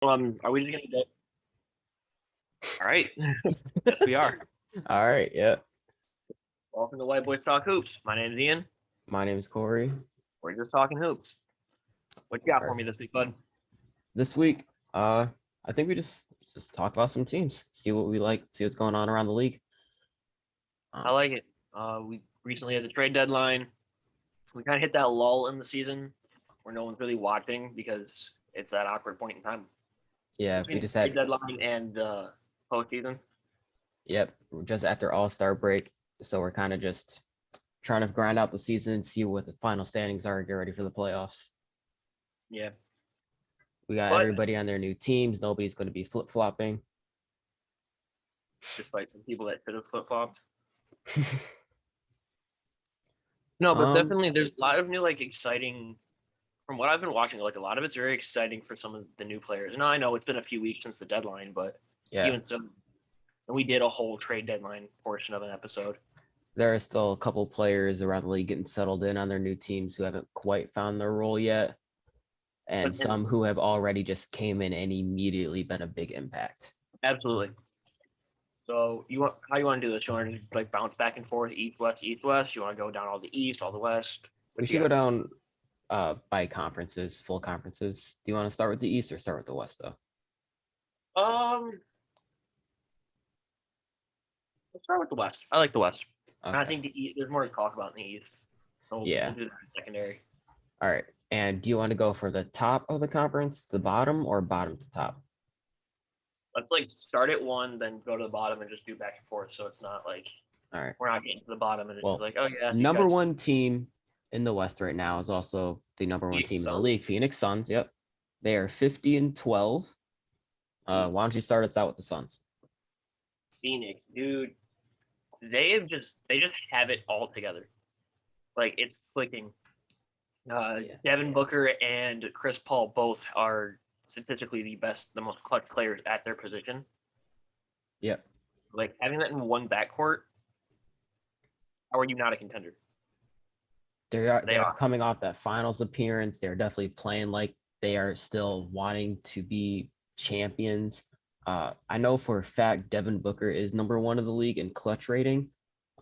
Are we just gonna go? All right. Yes, we are. All right, yeah. Welcome to White Boys Talk Hoops. My name's Ian. My name is Kory. We're just talking hoops. What you got All for right. me this week, bud? This week, I think we just talk about some teams, see what we like, see what's going on around the league. I Um, like it. We recently had the trade deadline. We kind of hit that lull in the season where no one's really watching because it's that awkward point in time yeah, we between the just trade had, deadline and postseason. yep, just after All-Star break, so we're kind of just trying to grind out the season and see what the final standings are and get ready for the playoffs. Yeah, We got but everybody on their new teams. Nobody's going to be flip-flopping. despite some people that should have flip flopped. No, but um, definitely there's a lot of new exciting. From what I've been watching, a lot of it's very exciting for some of the new players. Now I know it's been a few weeks since the deadline, but yeah, even so, we did a whole trade deadline portion of an episode. there are still a couple players around the league getting settled in on their new teams who haven't quite found their role yet, and But and some who have already just came in and immediately been a big impact. absolutely. So you want how you want to do this? You want to bounce back and forth, east west, east west. You want to go down all the east, all the west. We What you should go got? down by conferences, full conferences. Do you want to start with the East or start with the West though? Um, let's start with the west. I like the west. And I Okay. think the east. There's more to talk about in the east. So we'll Yeah. do that in secondary. All right. And do you want to go for the top of the conference, the bottom, or bottom to top? Let's start at one, then go to the bottom and just do back and forth. So it's not All right. we're not getting to the bottom and it's Well, oh yeah, these number guys one team in the West right now is also the number one beat team in the league, Suns. Phoenix Suns. Yep. They are 50-12. Why don't you start us out with the Suns? Phoenix, dude, they just have it all together. It's clicking. Yeah. Devin Booker and Chris Paul both are statistically the most clutch players at their position. Yep. Having that in one backcourt, how are you not a contender? They are They they are are. coming off that finals appearance. They're definitely playing like they are still wanting to be champions. I know for a fact Devin Booker is number one in the league in clutch rating.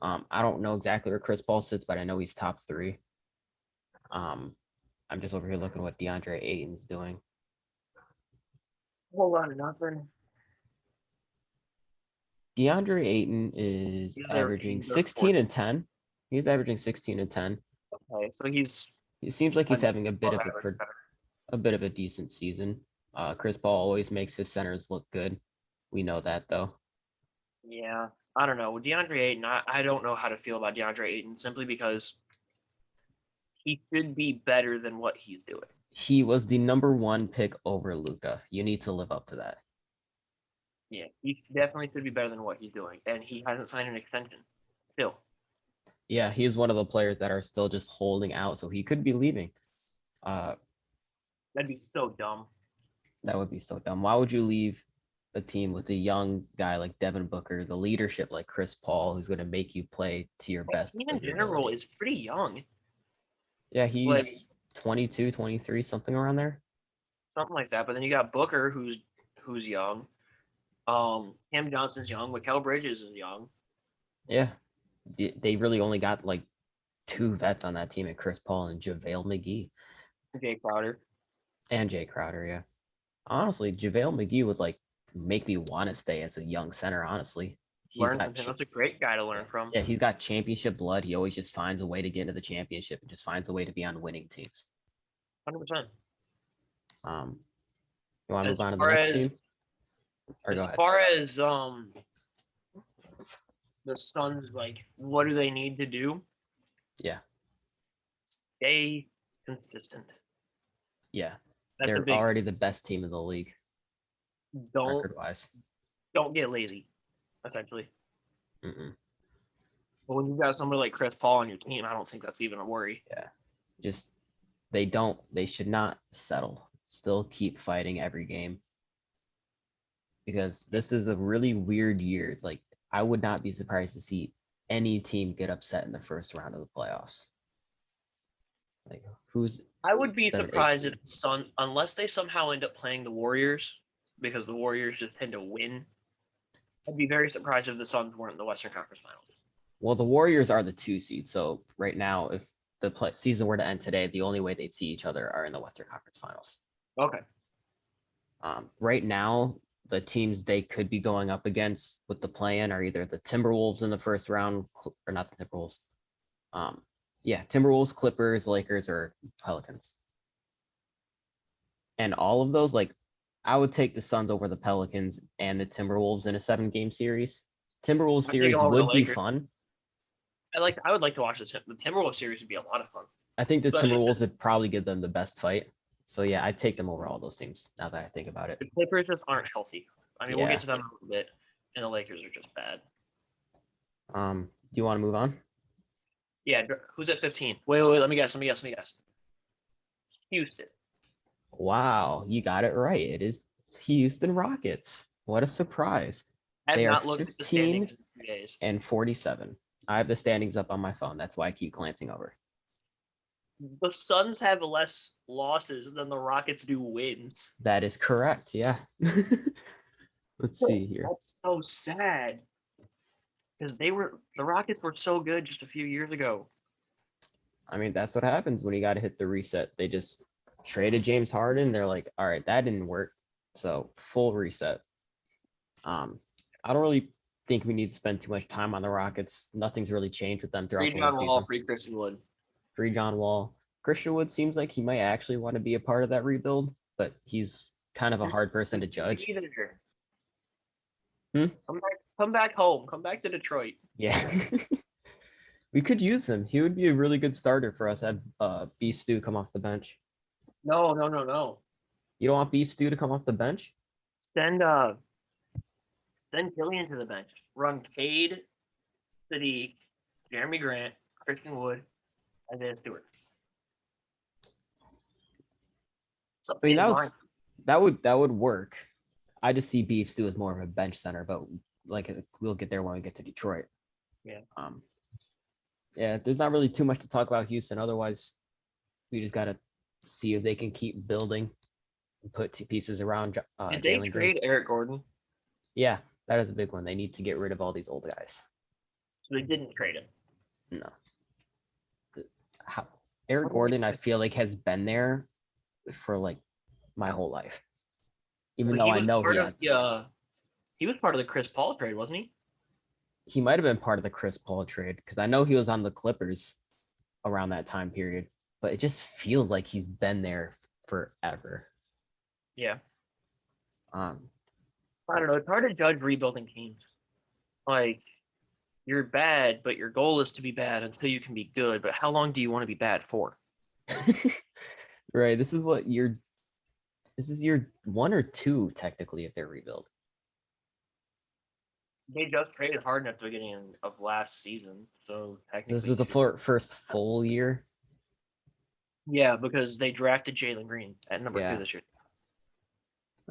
I don't know exactly where Chris Paul sits, but I know he's top three. Um, I'm just over here looking at what DeAndre Ayton's doing. A whole lot of nothing. DeAndre Ayton is He's their averaging he's their 16 fourth. and 10. He's averaging 16 and 10. Okay, so he's He seems like he's above having a bit of average center. a bit of a decent season. Chris Paul always makes his centers look good. We know that though. Yeah, I don't know. With DeAndre Ayton, I don't know how to feel about DeAndre Ayton simply because he should be better than what he's doing. He was the number one pick over Luca. You need to live up to that. Yeah, he definitely should be better than what he's doing, and he hasn't signed an extension. Still, Yeah, he's one of the players that are still just holding out, so he could be leaving. Uh, that'd be so dumb. that would be so dumb. Why would you leave a team with a young guy like Devin Booker, the leadership like Chris Paul, who's going to make you play to your That best team in of your general ability? is pretty young. Yeah, Like he's 22, 23, something around there. something like that. But then you got Booker, who's young. Cam Johnson's young. Mikal Bridges is young. Yeah, they really only got like two vets on that team at Chris Paul and JaVale McGee Jay Crowder and Jay Crowder. Yeah, honestly, JaVale McGee would like make me want to stay as a young center. Honestly, he's learn got from him. That's a great guy to learn from. yeah, he's got championship blood. He always just finds a way to get into the championship and just finds a way to be on winning teams. 100%. Um, you want to move As on to the far next as team, or as go ahead? far as the Suns, what do they need to do? Yeah, Stay consistent. yeah, That's a they're big already thing. the best team in the league Don't record wise. don't get lazy, essentially. Mm-mm. But when you've got somebody like Chris Paul on your team, I don't think that's even a worry. Yeah, just they should not settle. Still keep fighting every game because this is a really weird year. Like I would not be surprised to see any team get upset in the first round of the playoffs. Like who's I would be the eighth surprised seed? if unless they somehow end up playing the Warriors, because the Warriors just tend to win. I'd be very surprised if the Suns weren't in the Western Conference Finals. Well, the Warriors are the 2 seed, so right now, if the season were to end today, the only way they'd see each other are in the Western Conference Finals. Okay. Right now, the teams they could be going up against with the play-in are either the Timberwolves in the first round, or not the Timberwolves. Timberwolves, Clippers, Lakers, or Pelicans. And all of those, like, I would take the Suns over the Pelicans and the Timberwolves in a 7-game series. Timberwolves I'd take series them over the would be Lakers. fun. I would like to watch the Timberwolves series. Would be a lot of fun. I think the But Timberwolves would probably give them the best fight. So yeah, I'd take them over all those teams now that I think about it. The Clippers just aren't healthy. I mean, we'll Yeah. get to them in a little bit, and the Lakers are just bad. Do you want to move on? Yeah, who's at 15? Wait, let me guess. Houston. Wow, you got it right. It is Houston Rockets. What a surprise. I have They are not looked at the 15 standings in 2 days. and 47. I have the standings up on my phone. That's why I keep glancing over. The Suns have less losses than the Rockets do wins. That is correct. Yeah. Let's see here. That's so sad. Because the Rockets were so good just a few years ago. I mean, that's what happens when you got to hit the reset. They just traded James Harden. They're like, all right, that didn't work. So full reset. I don't really think we need to spend too much time on the Rockets. Nothing's really changed with them throughout Free the whole John season. Wall, free Christian Wood. Free John Wall. Christian Wood seems like he might actually want to be a part of that rebuild, but he's kind of a hard person to judge. Come back home. Come back to Detroit. Yeah. We could use him. He would be a really good starter for us. Have B Stu come off the bench. No. You don't want B Stu to come off the bench? Send Killian to the bench. Run Cade, Sadiq, Jeremy Grant, Christian Wood, Isaiah Stewart. I mean, that would work. I just see B Stu as more of a bench center, but like we'll get there when we get to Detroit. Yeah. Yeah, there's not really too much to talk about Houston. Otherwise, we just gotta see if they can keep building and put pieces around. Did they Jalen trade Green. Eric Gordon? Yeah, that is a big one. They need to get rid of all these old guys. So they didn't trade him. No. Eric Gordon, I feel like, has been there for like my whole life. Even though I know he was part of the Chris Paul trade, wasn't he? He might have been part of the Chris Paul trade because I know he was on the Clippers around that time period, but it just feels like he's been there forever. Yeah. I don't know. It's hard to judge rebuilding teams. Like, you're bad, but your goal is to be bad until you can be good. But how long do you want to be bad for? Right. This is year 1 or 2 technically if they're rebuild. They just traded Harden at the beginning of last season, so technically This is the first full year. Yeah, because they drafted Jalen Green at number 2 this year.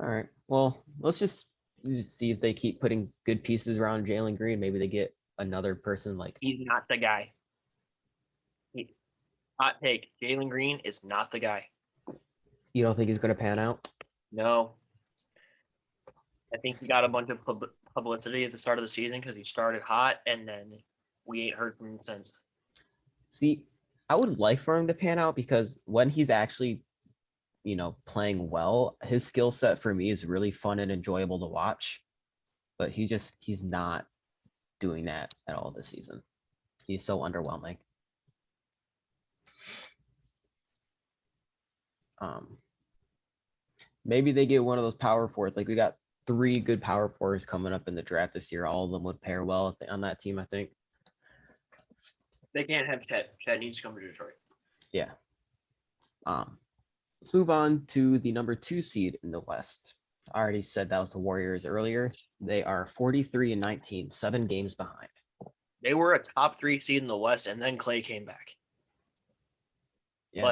All right. Well, let's just see if they keep putting good pieces around Jalen Green. Maybe they get another person like. He's not the guy. Hot take: Jalen Green is not the guy. You don't think he's going to pan out? No. I think he got a bunch of publicity at the start of the season because he started hot, and then we ain't heard from him since. See, I would like for him to pan out because when he's actually, playing well, his skill set for me is really fun and enjoyable to watch. But he's not doing that at all this season. He's so underwhelming. Maybe they get one of those power forwards. Like we got 3 good power forwards coming up in the draft this year. All of them would pair well on that team, I think. They can't have Chet. Chet needs to come to Detroit. Yeah. Let's move on to the number 2 seed in the West. I already said that was the Warriors earlier. They are 43-19, 7 games behind. They were a top 3 seed in the West, and then Clay came back. Yeah.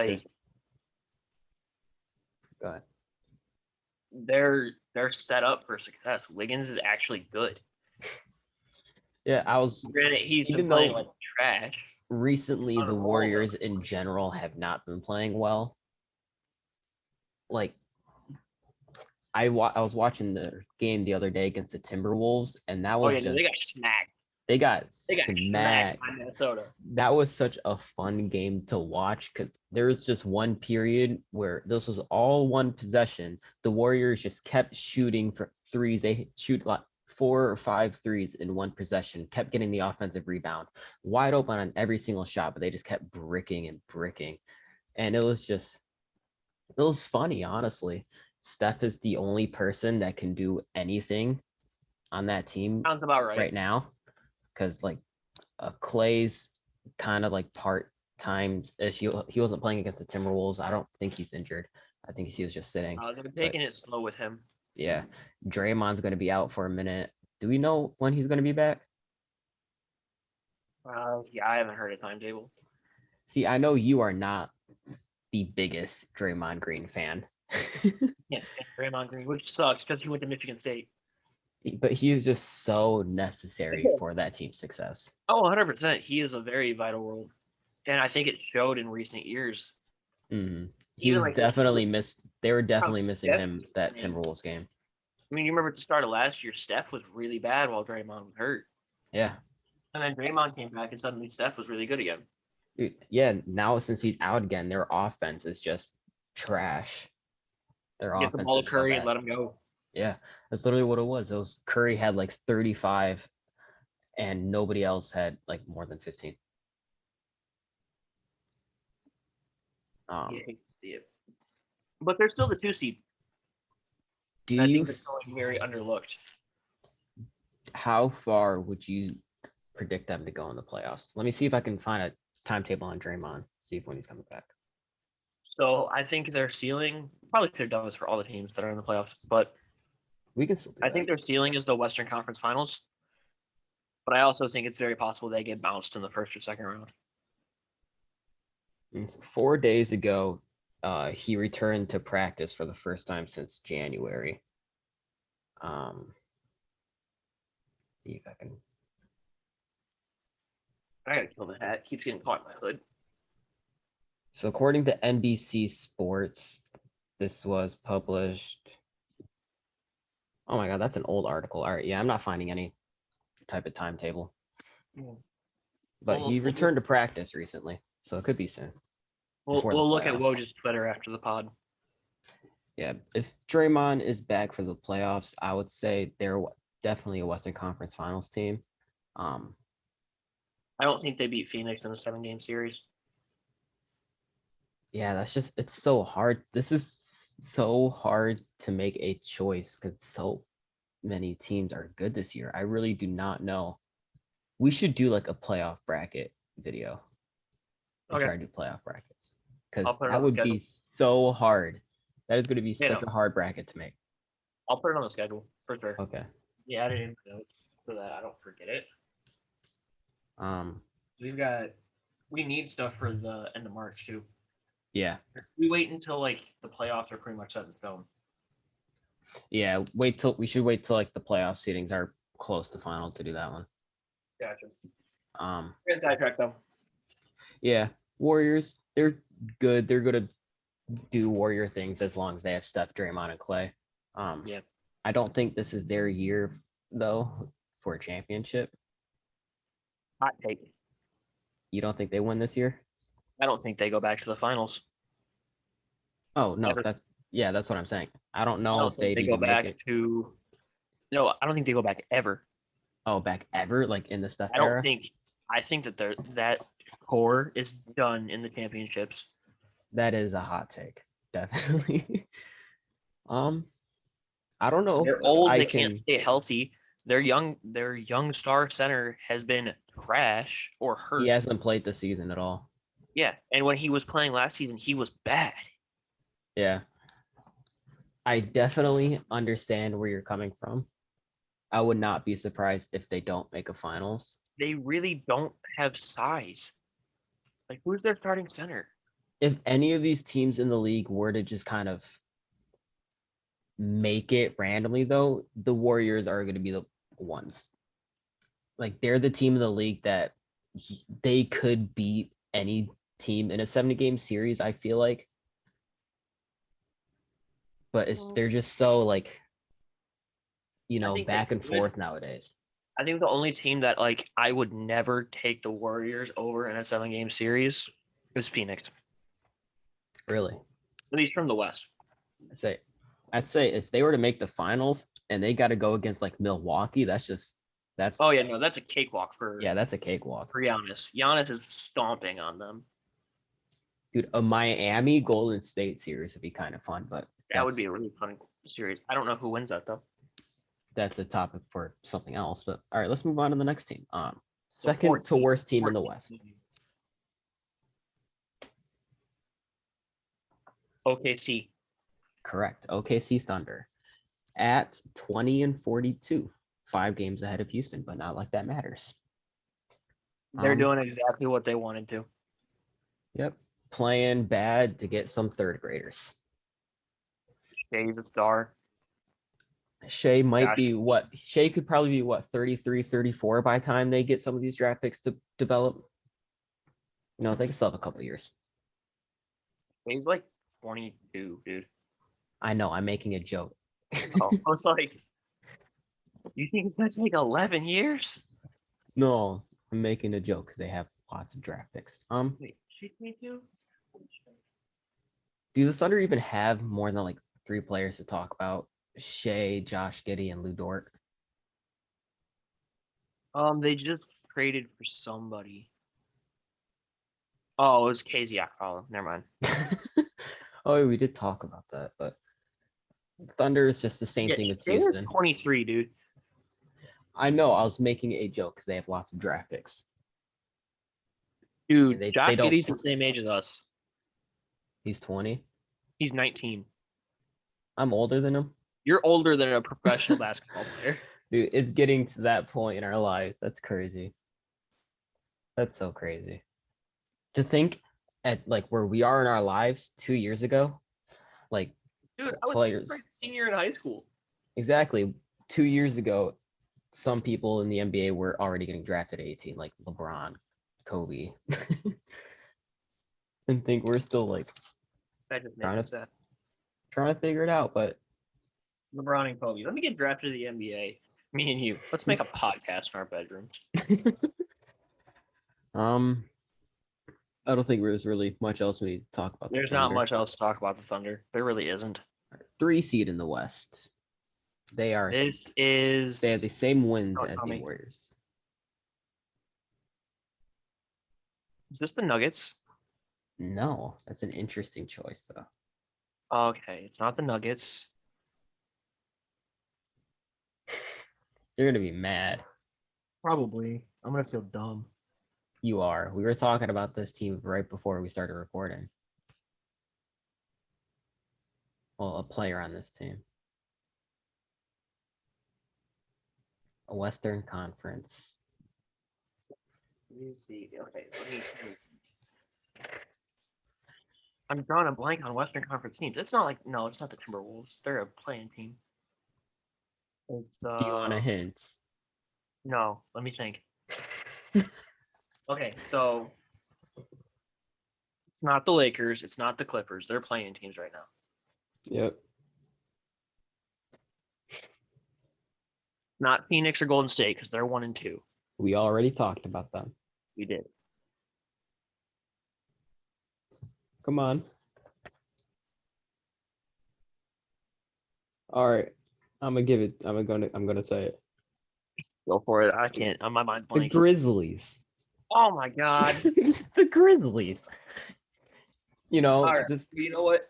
Go ahead. They're set up for success. Wiggins is actually good. Yeah, Granted, he's been playing like trash. Recently, the Warriors in general have not been playing well. Like, I was watching the game the other day against the Timberwolves, and that Oh was yeah, no, they just got smacked. they got They got smacked smacked. by Minnesota. That was such a fun game to watch because there was just one period where this was all one possession. The Warriors just kept shooting for threes. They shoot like 4 or 5 threes in one possession, kept getting the offensive rebound, wide open on every single shot, but they just kept bricking and bricking. And it was funny, honestly. Steph is the only person that can do anything on that team Sounds about right. right now because like Clay's kind of like part-time issue. He wasn't playing against the Timberwolves. I don't think he's injured. I think he was just sitting. They're taking it slow with him. Yeah, Draymond's going to be out for a minute. Do we know when he's going to be back? Yeah, I haven't heard a timetable. See, I know you are not the biggest Draymond Green fan. Yes, Draymond Green, which sucks because he went to Michigan State. But he is just so necessary for that team's success. Oh, 100%. He is a very vital role. And I think it showed in recent years. Mm-hmm. He Even was like definitely missed. They were definitely Steph- missing him that Timberwolves game. I mean, you remember at the start of last year, Steph was really bad while Draymond was hurt. Yeah. And then Draymond came back and suddenly Steph was really good again. Dude, yeah, now since he's out again, their offense is just trash. Their Get the offense ball is to so Curry and bad. let him go. Yeah, that's literally what it was. It was Curry had like 35 and nobody else had like more than 15. Yeah, I hate to see it. But they're still the 2 seed. Do I you think it's going very underlooked. how far would you predict them to go in the playoffs? Let me see if I can find a timetable on Draymond, see if when he's coming back. So I think their ceiling, probably could have done this for all the teams that are in the playoffs, but We can still do I that. think their ceiling is the Western Conference Finals. But I also think it's very possible they get bounced in the first or second round. 4 days ago, he returned to practice for the first time since January. See if I can. I gotta kill the hat. It keeps getting caught in my hood. So according to NBC Sports, this was published. Oh my God, that's an old article. All right, yeah, I'm not finding any type of timetable. But he returned to practice recently, so it could be soon. We'll look at Woj's Twitter after the pod. Yeah, if Draymond is back for the playoffs, I would say they're definitely a Western Conference Finals team. I don't think they beat Phoenix in a 7-game series. Yeah, that's just it's so hard. This is so hard to make a choice because so many teams are good this year. I really do not know. We should do like a playoff bracket video and Okay. try to do playoff brackets because I'll put it that on the would schedule. be so hard. That is going to be Yeah, such no. a hard bracket to make. I'll put it on the schedule for sure. Okay. Yeah, add it in my notes so that I don't forget it. We need stuff for the end of March too. Yeah. We wait until like the playoffs are pretty much set in stone. Yeah, we should wait till like the playoff seedings are close to final to do that one. Gotcha. We're sidetrack though. Yeah, Warriors, they're good. They're gonna do Warrior things as long as they have Steph, Draymond, and Clay. Yeah. I don't think this is their year though for a championship. Hot take. You don't think they win this year? I don't think they go back to the finals. Oh no, Never. that's what I'm saying. I don't I know don't if think they'd they go even back make it. to. No, I don't think they go back ever. Oh, back ever, like in the Steph I don't era? think. I think that that core is done in the championships. That is a hot take, definitely. I don't know. They're old. They can't stay healthy. Their young star center has been trash or hurt. He hasn't played this season at all. Yeah, and when he was playing last season, he was bad. Yeah. I definitely understand where you're coming from. I would not be surprised if they don't make a finals. They really don't have size. Like, who's their starting center? If any of these teams in the league were to just kind of make it randomly, though, the Warriors are going to be the ones. Like, they're the team in the league that they could beat any team in a 70-game series, I feel like. but they're just so like, I think they back and could. forth nowadays. I think the only team that like I would never take the Warriors over in a 7-game series is Phoenix, Really. at least from the West. I'd say if they were to make the finals and they got to go against like Milwaukee, that's Oh yeah, no, that's a cakewalk that's a cakewalk. for Giannis. Giannis is stomping on them. Dude, a Miami Golden State series would be kind of fun, but That would be a really fun series. I don't know who wins that though. that's a topic for something else. But all right, let's move on to the next team. The Second to worst team in the 14th West. seed. OKC. Correct. OKC Thunder at 20-42, 5 games ahead of Houston, but not like that matters. They're doing exactly what they wanted to. Yep. Playing bad to get some third graders. Shay's a star. Shea Gosh. Shea could probably be 33, 34 by the time they get some of these draft picks to develop. They can still have a couple years. He's like 22, dude. I know, I'm making a joke. Oh, I was like, you think it's gonna take 11 years? No, I'm making a joke because they have lots of draft picks. Wait, she's 22? Do the Thunder even have more than like 3 players to talk about? Shea, Josh Giddey, and Lou Dort. They just traded for somebody. Oh, it was KZ Akpala. Never mind. Oh, we did talk about that, but Thunder is just the same thing with Shea is Houston. 23, dude. I know, I was making a joke because they have lots of draft picks. Dude, They Josh don't- Giddey's the same age as us. He's 20. He's 19. I'm older than him. You're older than a professional basketball player. Dude, it's getting to that point in our life. That's crazy. That's so crazy. To think at like where we are in our lives 2 years ago, like Dude, I was players. like senior in high school. Exactly. 2 years ago, some people in the NBA were already getting drafted at 18, like LeBron, Kobe. And think we're still like That just Trying makes to- sense. trying to figure it out, but LeBron and Kobe. Let me get drafted to the NBA. Me and you. Let's make a podcast in our bedrooms. I don't think there's really much else we need to talk about. the There's not Thunder. much else to talk about the Thunder. There really isn't. 3 seed in the West. They have the same wins Don't as tell the me. Warriors. Is this the Nuggets? No, that's an interesting choice though. Okay, it's not the Nuggets. You're gonna be mad. Probably. I'm gonna feel dumb. You are. We were talking about this team right before we started recording. Well, a player on this team. A Western Conference. Let me see. Okay, let me see. I'm drawing a blank on Western Conference teams. It's not like no, it's not the Timberwolves. They're a playing team. It's Do you want a hint? no. Let me think. Okay, so it's not the Lakers. It's not the Clippers. They're playing teams right now. Yep. Not Phoenix or Golden State because they're 1 and 2. We already talked about them. We did. Come on. All right. I'm gonna say it. Go for it. I can't. On my mind The blank. Grizzlies. Oh my god. The Grizzlies. All right. Just You know what?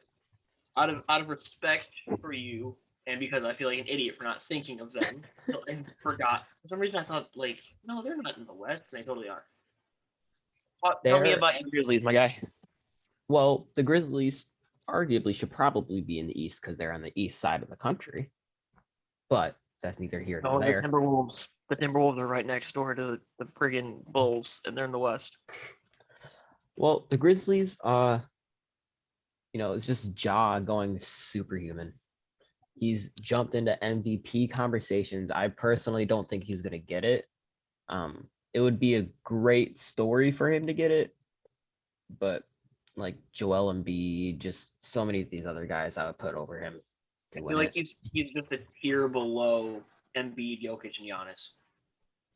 Out of respect for you, and because I feel like an idiot for not thinking of them and forgot. For some reason, I thought like, no, they're not in the West. They totally are. Tell me They're- about your Grizzlies, my guy. well, the Grizzlies arguably should probably be in the East because they're on the east side of the country. But that's neither here No, nor the there. Timberwolves. The Timberwolves are right next door to the friggin' Bulls, and they're in the West. Well, the Grizzlies, it's just Ja going superhuman. He's jumped into MVP conversations. I personally don't think he's gonna get it. It would be a great story for him to get it, but like Joel Embiid, just so many of these other guys I would put over him to I win feel like it. he's just a tier below Embiid, Jokic, and Giannis.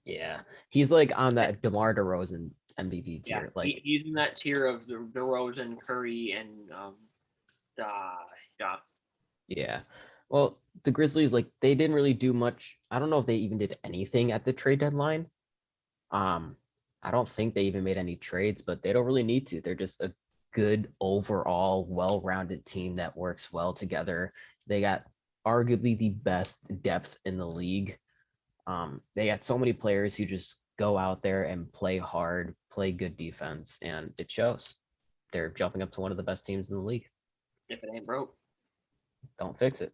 Yeah, he's like on that DeMar DeRozan MVP Yeah, tier. Like, he's in that tier of the DeRozan, Curry, and yeah. yeah. Well, the Grizzlies, like, they didn't really do much. I don't know if they even did anything at the trade deadline. Um, I don't think they even made any trades, but they don't really need to. They're just a good overall, well-rounded team that works well together. They got arguably the best depth in the league. They got so many players who just go out there and play hard, play good defense, and it shows. They're jumping up to one of the best teams in the league. If it ain't broke. Don't fix it.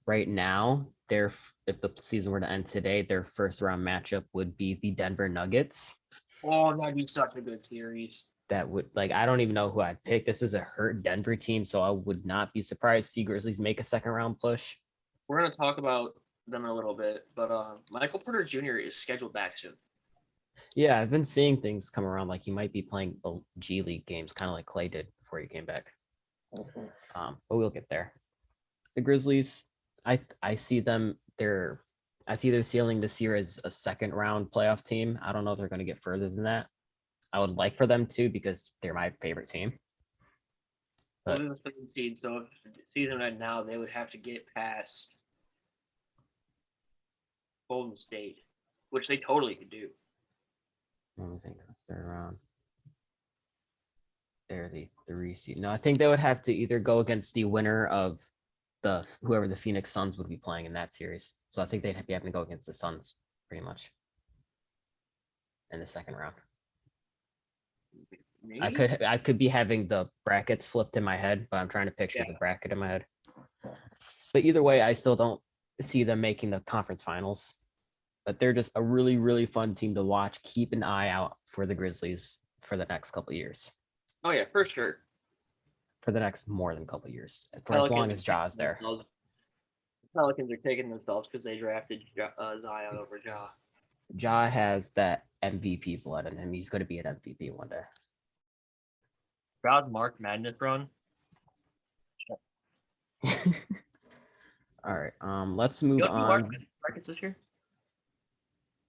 Right now, if the season were to end today, their first round matchup would be the Denver Nuggets. Oh, that'd be such a good series. That would, like, I don't even know who I'd pick. This is a hurt Denver team, so I would not be surprised to see Grizzlies make a second round push. We're gonna talk about them in a little bit, but Michael Porter Jr. is scheduled back soon. Yeah, I've been seeing things come around like he might be playing G League games, kind of like Clay did before he came back. But we'll get there. The Grizzlies, I see them. I see their ceiling this year as a second round playoff team. I don't know if they're going to get further than that. I would like for them to because they're my favorite team. Well, But they're the second seed, so if the season ended now, they would have to get past Golden State, which they totally could do. let me think. Third round. They're the 3 seed. No, I think they would have to either go against the winner of whoever the Phoenix Suns would be playing in that series. So I think they'd be having to go against the Suns pretty much in the second round. Maybe? I could be having the brackets flipped in my head, but I'm trying to picture Yeah. the bracket in my head. But either way, I still don't see them making the conference finals. But they're just a really, really fun team to watch. Keep an eye out for the Grizzlies for the next couple of years. Oh yeah, for sure. For the next more than a couple of years. For as long as Ja's there. Pelicans are taking themselves because they drafted Zion over Ja. Ja has that MVP blood in him. He's going to be an MVP one day. Ja's March Madness run. All right. Let's move on. Brackets this year?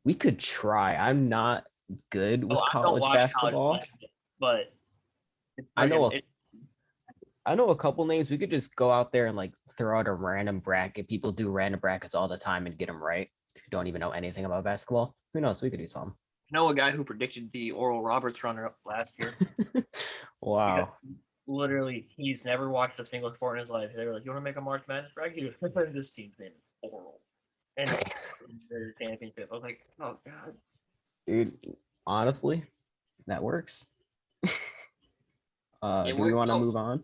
We could try. I'm not good with I don't college watch basketball. college but I know a couple names. We could just go out there and like throw out a random bracket. People do random brackets all the time and get them right. If you don't even know anything about basketball, who knows? We could do something. I know a guy who predicted the Oral Roberts runner-up last year. Wow. Literally, he's never watched a single sport in his life. They were like, "You want to make a March Madness bracket?" He was this team's name is Oral, and the championship. I was like, "Oh god." Dude, honestly, that works. Do we worked want to out. move on?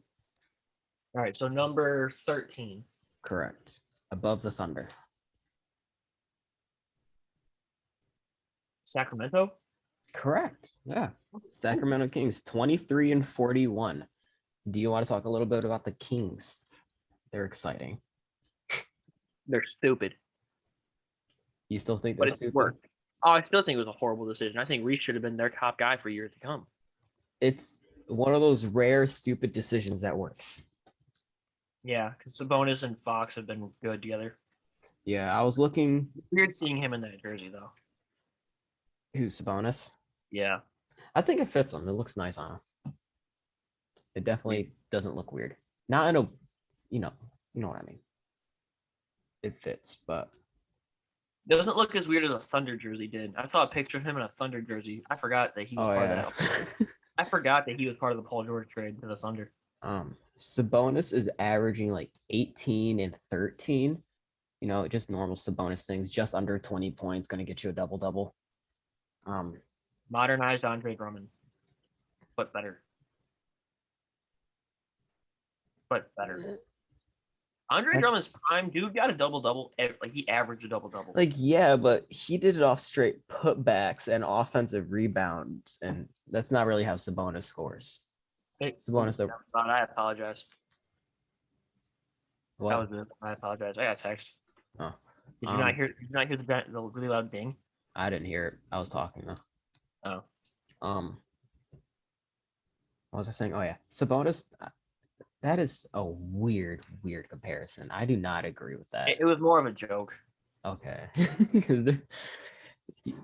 All right, so number 13. Correct. Above the Thunder. Sacramento? Correct. Yeah. Sacramento Kings, 23-41. Do you want to talk a little bit about the Kings? They're exciting. They're stupid. You still think But they're it stupid? worked. Oh, I still think it was a horrible decision. I think Reese should have been their top guy for years to come. It's one of those rare stupid decisions that works. Yeah, because Sabonis and Fox have been good together. Yeah, I was looking. It's weird seeing him in that jersey, though. Who's Sabonis? Yeah. I think it fits him. It looks nice on him. It definitely doesn't look weird. Not in a, you know what I mean. It fits, but It doesn't look as weird as a Thunder jersey did. I saw a picture of him in a Thunder jersey. I forgot that he was part of that. I forgot that he was part of the Paul George trade to the Thunder. Sabonis is averaging like 18 and 13. You know, just normal Sabonis things, just under 20 points, going to get you a double-double. Modernized Andre Drummond, but better. Andre Drummond's prime dude got a double-double. Like, he averaged a double-double. Like, yeah, but he did it off straight putbacks and offensive rebounds, and that's not really how Sabonis scores. Sabonis, I apologize. what? That was it. I apologize. I got a text. Oh. Did you not hear? Did you not hear the really loud ding? I didn't hear it. I was talking though. Oh. What was I saying? Oh yeah, Sabonis. That is a weird comparison. I do not agree with that. It was more of a joke. Okay. 'Cause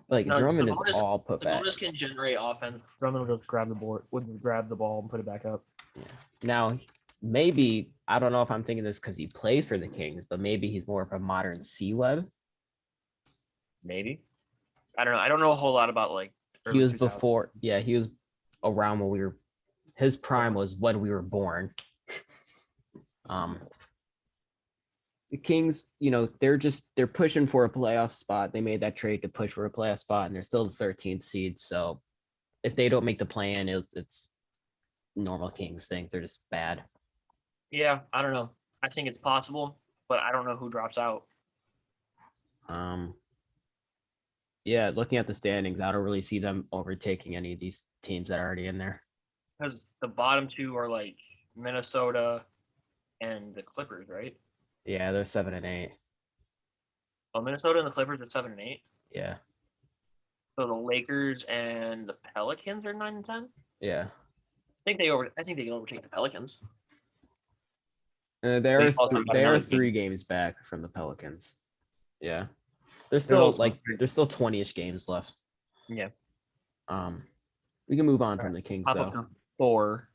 like No, Drummond is all put back. Sabonis can generate offense. Drummond will just grab the board, would grab the ball and put it back up. Yeah. Now, maybe I don't know if I'm thinking this because he plays for the Kings, but maybe he's more of a modern C-Web. Maybe. I don't know. I don't know a whole lot about like He was 2000s. before, yeah, he was around when we were. His prime was when we were born. The Kings, they're pushing for a playoff spot. They made that trade to push for a playoff spot, and they're still the 13th seed. So if they don't make the play-in, it's normal Kings things. They're just bad. Yeah, I don't know. I think it's possible, but I don't know who drops out. Yeah, looking at the standings, I don't really see them overtaking any of these teams that are already in there. Because the bottom two are like Minnesota and the Clippers, right? Yeah, they're 7 and 8. Well, Minnesota and the Clippers are 7 and 8. Yeah. So the Lakers and the Pelicans are 9 and 10. Yeah. I think they can overtake the Pelicans. They are 3 games back from the Pelicans. Yeah. There's still 20-ish games left. Yeah. We can move on from the Kings though. 4.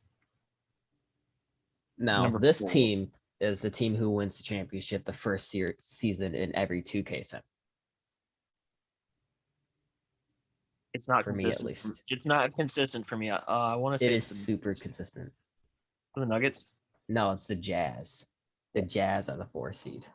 Now, this team is the team who wins the championship the first season in every 2K set. It's not for consistent. me, at least. It's not consistent for me. I want to say it is super consistent. For the Nuggets? No, it's the Jazz. The Jazz are the 4 seed.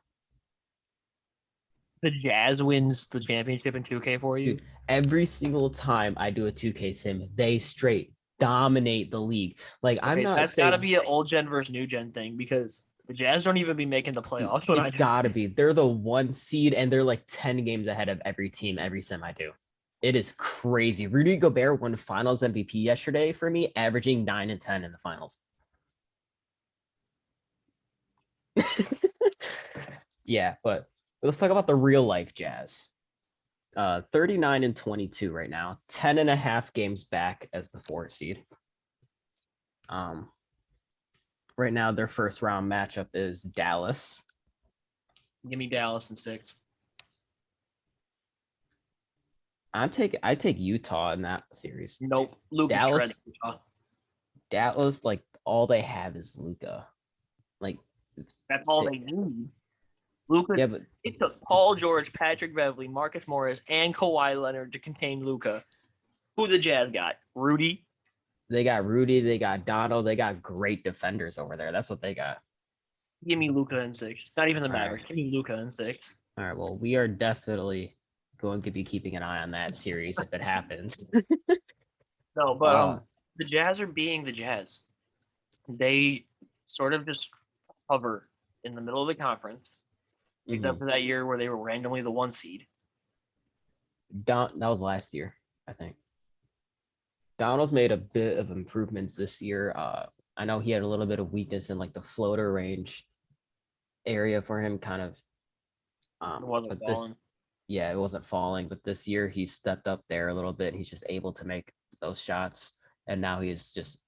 The Jazz wins the championship in 2K for you? Dude, every single time I do a 2K sim, they straight dominate the league. Like, okay, I'm not that's saying... got to be an old gen versus new gen thing, because the Jazz don't even be making the playoffs. It's got to be. They're the 1 seed, and they're like 10 games ahead of every team every sim I do. It is crazy. Rudy Gobert won Finals MVP yesterday for me, averaging 9 and 10 in the finals. Yeah, but let's talk about the real life Jazz. 39 and 22 right now, 10 and a half games back as the 4 seed. Right now their first round matchup is Dallas. Give me Dallas in 6. I take Utah in that series. Nope. Luka shredding Utah. Dallas, like, all they have is Luka. Like, that's all they need. Luka. Yeah, but it took Paul George, Patrick Beverley, Marcus Morris, and Kawhi Leonard to contain Luka. Who the Jazz got? Rudy. They got Rudy. They got Donald. They got great defenders over there. That's what they got. Give me Luka in 6. Not even the Mavericks. Right. Give me Luka in 6. All right. Well, we are definitely going to be keeping an eye on that series if it happens. No, but the Jazz are being the Jazz. They sort of just hover in the middle of the conference, except for that year where they were randomly the 1 seed. That was last year, I think. Donald's made a bit of improvements this year. I know he had a little bit of weakness in like the floater range area for him, kind of. It wasn't falling. It wasn't falling, but this year he stepped up there a little bit. He's just able to make those shots, and now he is just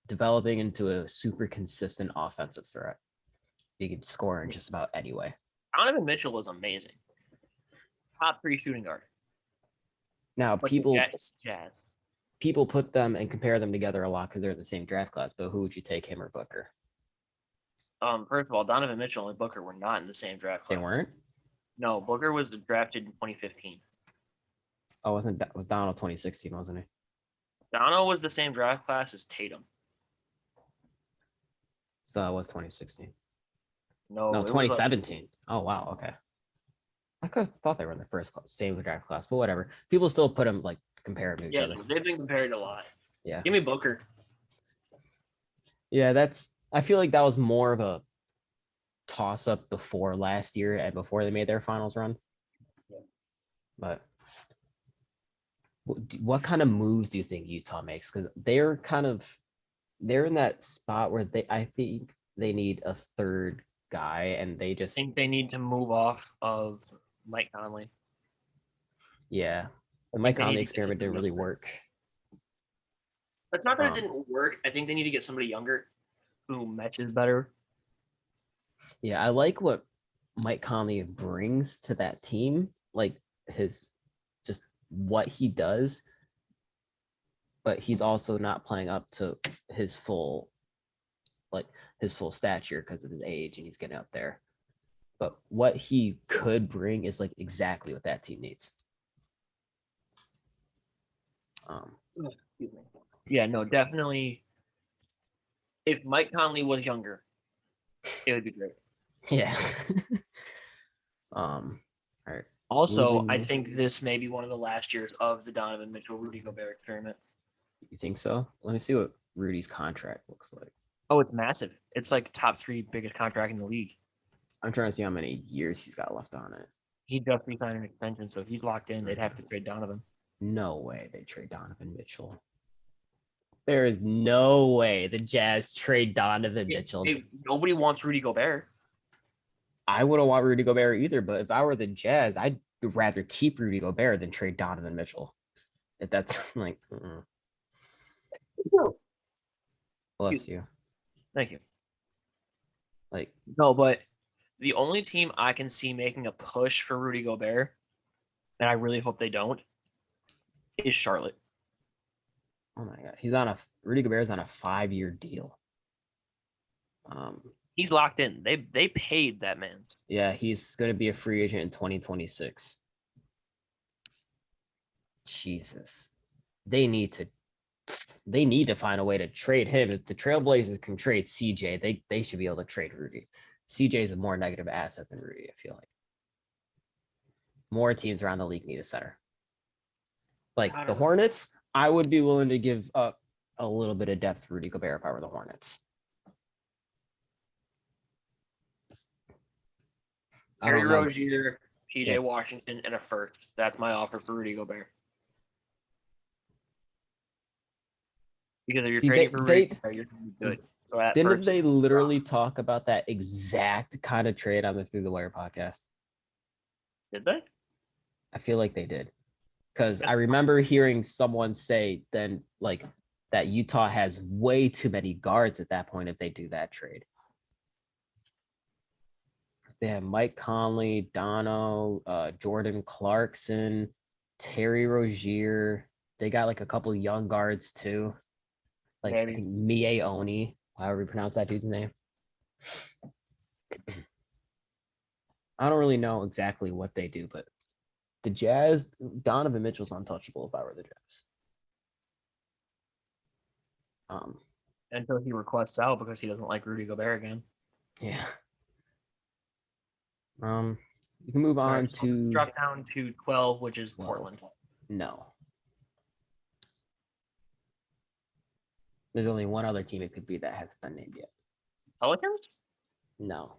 developing into a super consistent offensive threat. He can score in just about any way. Donovan Mitchell is amazing. Top 3 shooting guard. Now, but Jazz. People put them and compare them together a lot because they're in the same draft class, but who would you take, him or Booker? First of all, Donovan Mitchell and Booker were not in the same draft class. They weren't? No, Booker was drafted in 2015. Oh, was Donald 2016, wasn't he? Dono was the same draft class as Tatum. So that was 2016. No, 2017. Oh, wow, okay. I could have thought they were in the same draft class, but whatever. People still put them, like, compare them to each other. Yeah, they've been compared a lot. Yeah. Give me Booker. Yeah, I feel like that was more of a toss-up before last year and before they made their finals run. Yeah. But what kind of moves do you think Utah makes? Because they're in that spot where I think they need a third guy, and they just... I think they need to move off of Mike Conley. Yeah. The Mike Conley experiment didn't really work. It's not that it didn't work. I think they need to get somebody younger. who matches better. Yeah, I like what Mike Conley brings to that team, like his just what he does, but he's also not playing up to his full his full stature because of his age and he's getting up there. But what he could bring is like exactly what that team needs. Excuse me. Yeah, no, definitely. If Mike Conley was younger, it would be great. Yeah. All right. Also, I Moving. think this may be one of the last years of the Donovan Mitchell Rudy Gobert experiment. You think so? Let me see what Rudy's contract looks like. Oh, it's massive. It's like top 3 biggest contract in the league. I'm trying to see how many years he's got left on it. He just re-signed an extension, so if he's locked in, they'd have to trade Donovan. No way they trade Donovan Mitchell. There is no way the Jazz trade Donovan Mitchell. Nobody wants Rudy Gobert. I wouldn't want Rudy Gobert either, but if I were the Jazz, I'd rather keep Rudy Gobert than trade Donovan Mitchell. If that's like, bless you. Thank you. Like, no, but the only team I can see making a push for Rudy Gobert, and I really hope they don't, is Charlotte. Oh my God, Rudy Gobert's on a 5-year deal. He's locked in. They paid that man. Yeah, he's going to be a free agent in 2026. Jesus, they need to find a way to trade him. If the Trailblazers can trade CJ, they should be able to trade Rudy. CJ is a more negative asset than Rudy, I feel like. More teams around the league need a center. Like the Hornets, I would be willing to give up a little bit of depth to Rudy Gobert if I were the Hornets. Terry Rozier, PJ Washington, and a first. That's my offer for Rudy Gobert. Because if you're trading for Rudy Gobert, you're going to be good. So didn't they literally talk about that exact kind of trade on the Through the Wire podcast? Did they? I feel like they did. Because I remember hearing someone say then like that Utah has way too many guards at that point if they do that trade. They have Mike Conley, Dono, Jordan Clarkson, Terry Rozier. They got like a couple young guards too. Like I think Mie Oni, however you pronounce that dude's name. I don't really know exactly what they do, but the Jazz, Donovan Mitchell's untouchable if I were the Jazz. Until he requests out because he doesn't like Rudy Gobert again. Yeah. You can move on to. Let's drop down to 12, which is Portland. No. There's only one other team it could be that hasn't been named yet. Pelicans? No.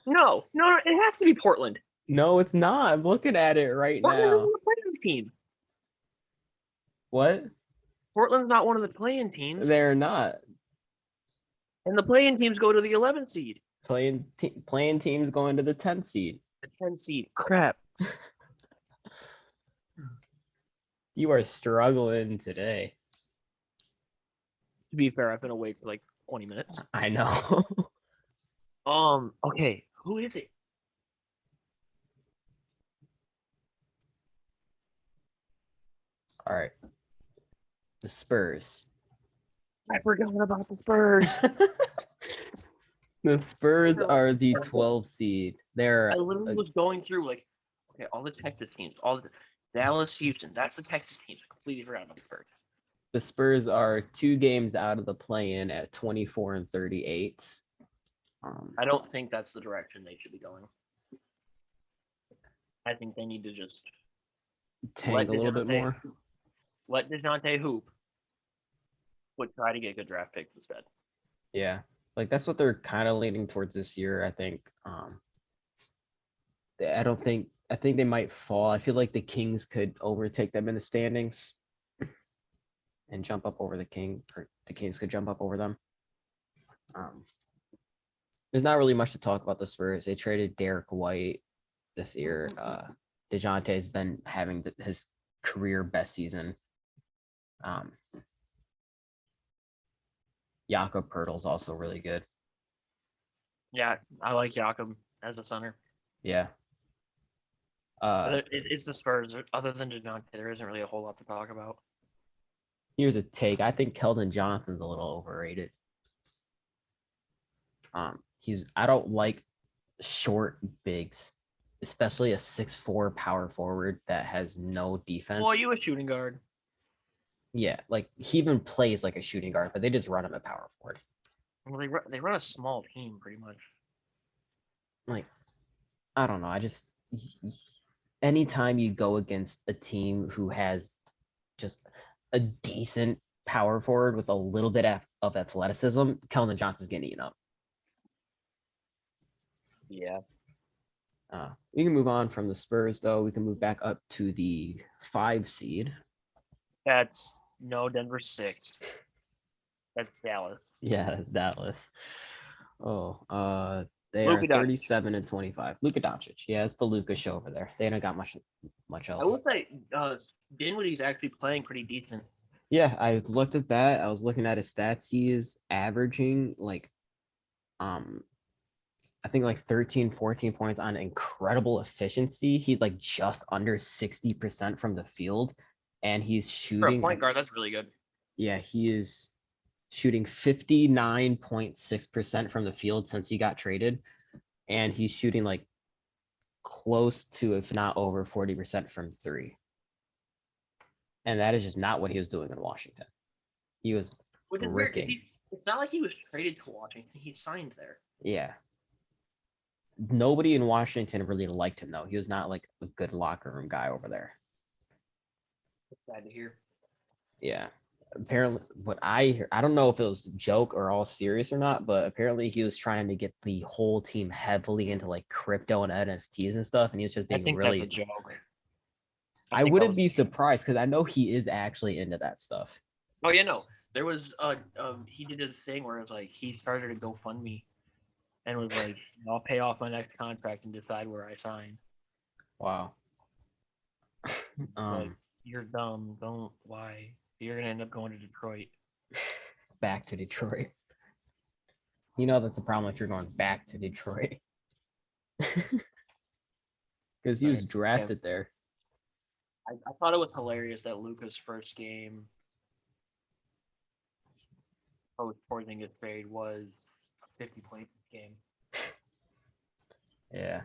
No, it has to be Portland. No, it's not. I'm looking at it right Portland now. isn't a playing team. What? Portland's not one of the playing teams. They're not. And the playing teams go to the 11th seed. Playing teams going to the 10th seed. The 10th seed. Crap. You are struggling today. To be fair, I've been awake for like 20 minutes. I know. Okay. Who is it? All right. The Spurs. I forgot about the Spurs. The Spurs are the 12 seed. I literally was going through like, okay, all the Texas teams, all the Dallas, Houston. That's the Texas teams. I completely forgot about the Spurs. The Spurs are 2 games out of the play-in at 24 and 38. I don't think that's the direction they should be going. I think they need to just tank a little bit more. Let DeJounte hoop, but try to get good draft picks instead. Yeah, like that's what they're kind of leaning towards this year. I think. I think they might fall. I feel like the Kings could overtake them in the standings and jump up over the Kings, or the Kings could jump up over them. There's not really much to talk about the Spurs. They traded Derek White this year. DeJounte has been having his career best season. Jakob Pertl's also really good. Yeah, I like Jakob as a center. Yeah. But it's the Spurs. Other than DeJounte, there isn't really a whole lot to talk about. Here's a take. I think Keldon Johnson's a little overrated. I don't like short bigs, especially a 6'4" power forward that has no defense. Well, you a shooting guard. Yeah, like he even plays like a shooting guard, but they just run him at power forward. Well, they run a small team pretty much. Like, I don't know. Anytime you go against a team who has just a decent power forward with a little bit of athleticism, Keldon Johnson's getting eaten up. Yeah. We can move on from the Spurs, though. We can move back up to the 5 seed. That's no Denver 6. That's Dallas. Yeah, that's Dallas. They Luka are Doncic. 37 and 25. Luka Doncic. Yeah, it's the Luka show over there. They don't got much I else. would say Dinwiddie's actually playing pretty decent. Yeah, I looked at that. I was looking at his stats. He is averaging like I think like 13, 14 points on incredible efficiency. He's like just under 60% from the field. And he's For a shooting point guard, that's really good. Yeah, he is shooting 59.6% from the field since he got traded. And he's shooting like close to, if not over 40% from 3. And that is just not what he was doing in Washington. He was Which is weird bricking. it's not like he was traded to Washington. He signed there. Yeah. Nobody in Washington really liked him though. He was not like a good locker room guy over there. It's sad to hear. Yeah. Apparently, what I hear, I don't know if it was a joke or all serious or not, but apparently he was trying to get the whole team heavily into like crypto and NFTs and stuff, and he was just I being think really. that's a joke. I wouldn't be surprised because I know he is actually into that stuff. Oh yeah, no. There was he did this thing where it's like he started a GoFundMe and was like, I'll pay off my next contract and decide where I sign. Wow. Like, you're dumb. Don't lie. You're gonna end up going to Detroit. Back to Detroit. You know that's the problem if you're going back to Detroit. Because he was drafted there. I thought it was hilarious that Luka's first game post Porzingis trade was a 50-point game. Yeah.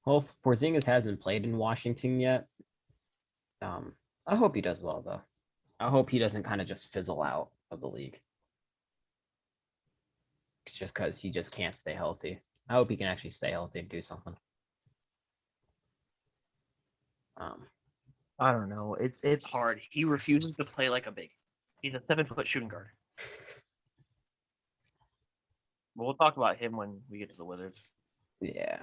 Well, Porzingis hasn't played in Washington yet. I hope he does well though. I hope he doesn't kind of just fizzle out of the league. It's just because he just can't stay healthy. I hope he can actually stay healthy and do something. I don't know. It's hard. He refuses to play like a big. He's a 7-foot shooting guard. But we'll talk about him when we get to the Wizards. Yeah.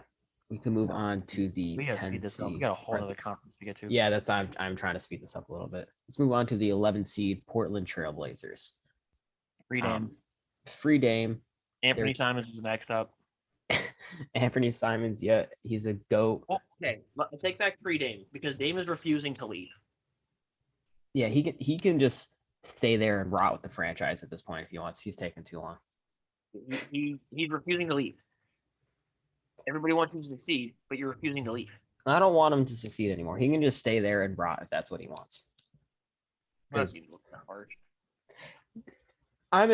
We can move on to the We 10 seed. We got a whole other conference to get to. Yeah, that's I'm trying to speed this up a little bit. Let's move on to the 11 seed Portland Trailblazers. Free Dame. Free Dame. Anthony Simons is next up. Anthony Simons, yeah, he's a GOAT. Okay, take back Free Dame because Dame is refusing to leave. Yeah, he can just stay there and rot with the franchise at this point if he wants. He's taking too long. He's refusing to leave. Everybody wants you to succeed, but you're refusing to leave. I don't want him to succeed anymore. He can just stay there and rot if that's what he wants. That seems a little harsh. I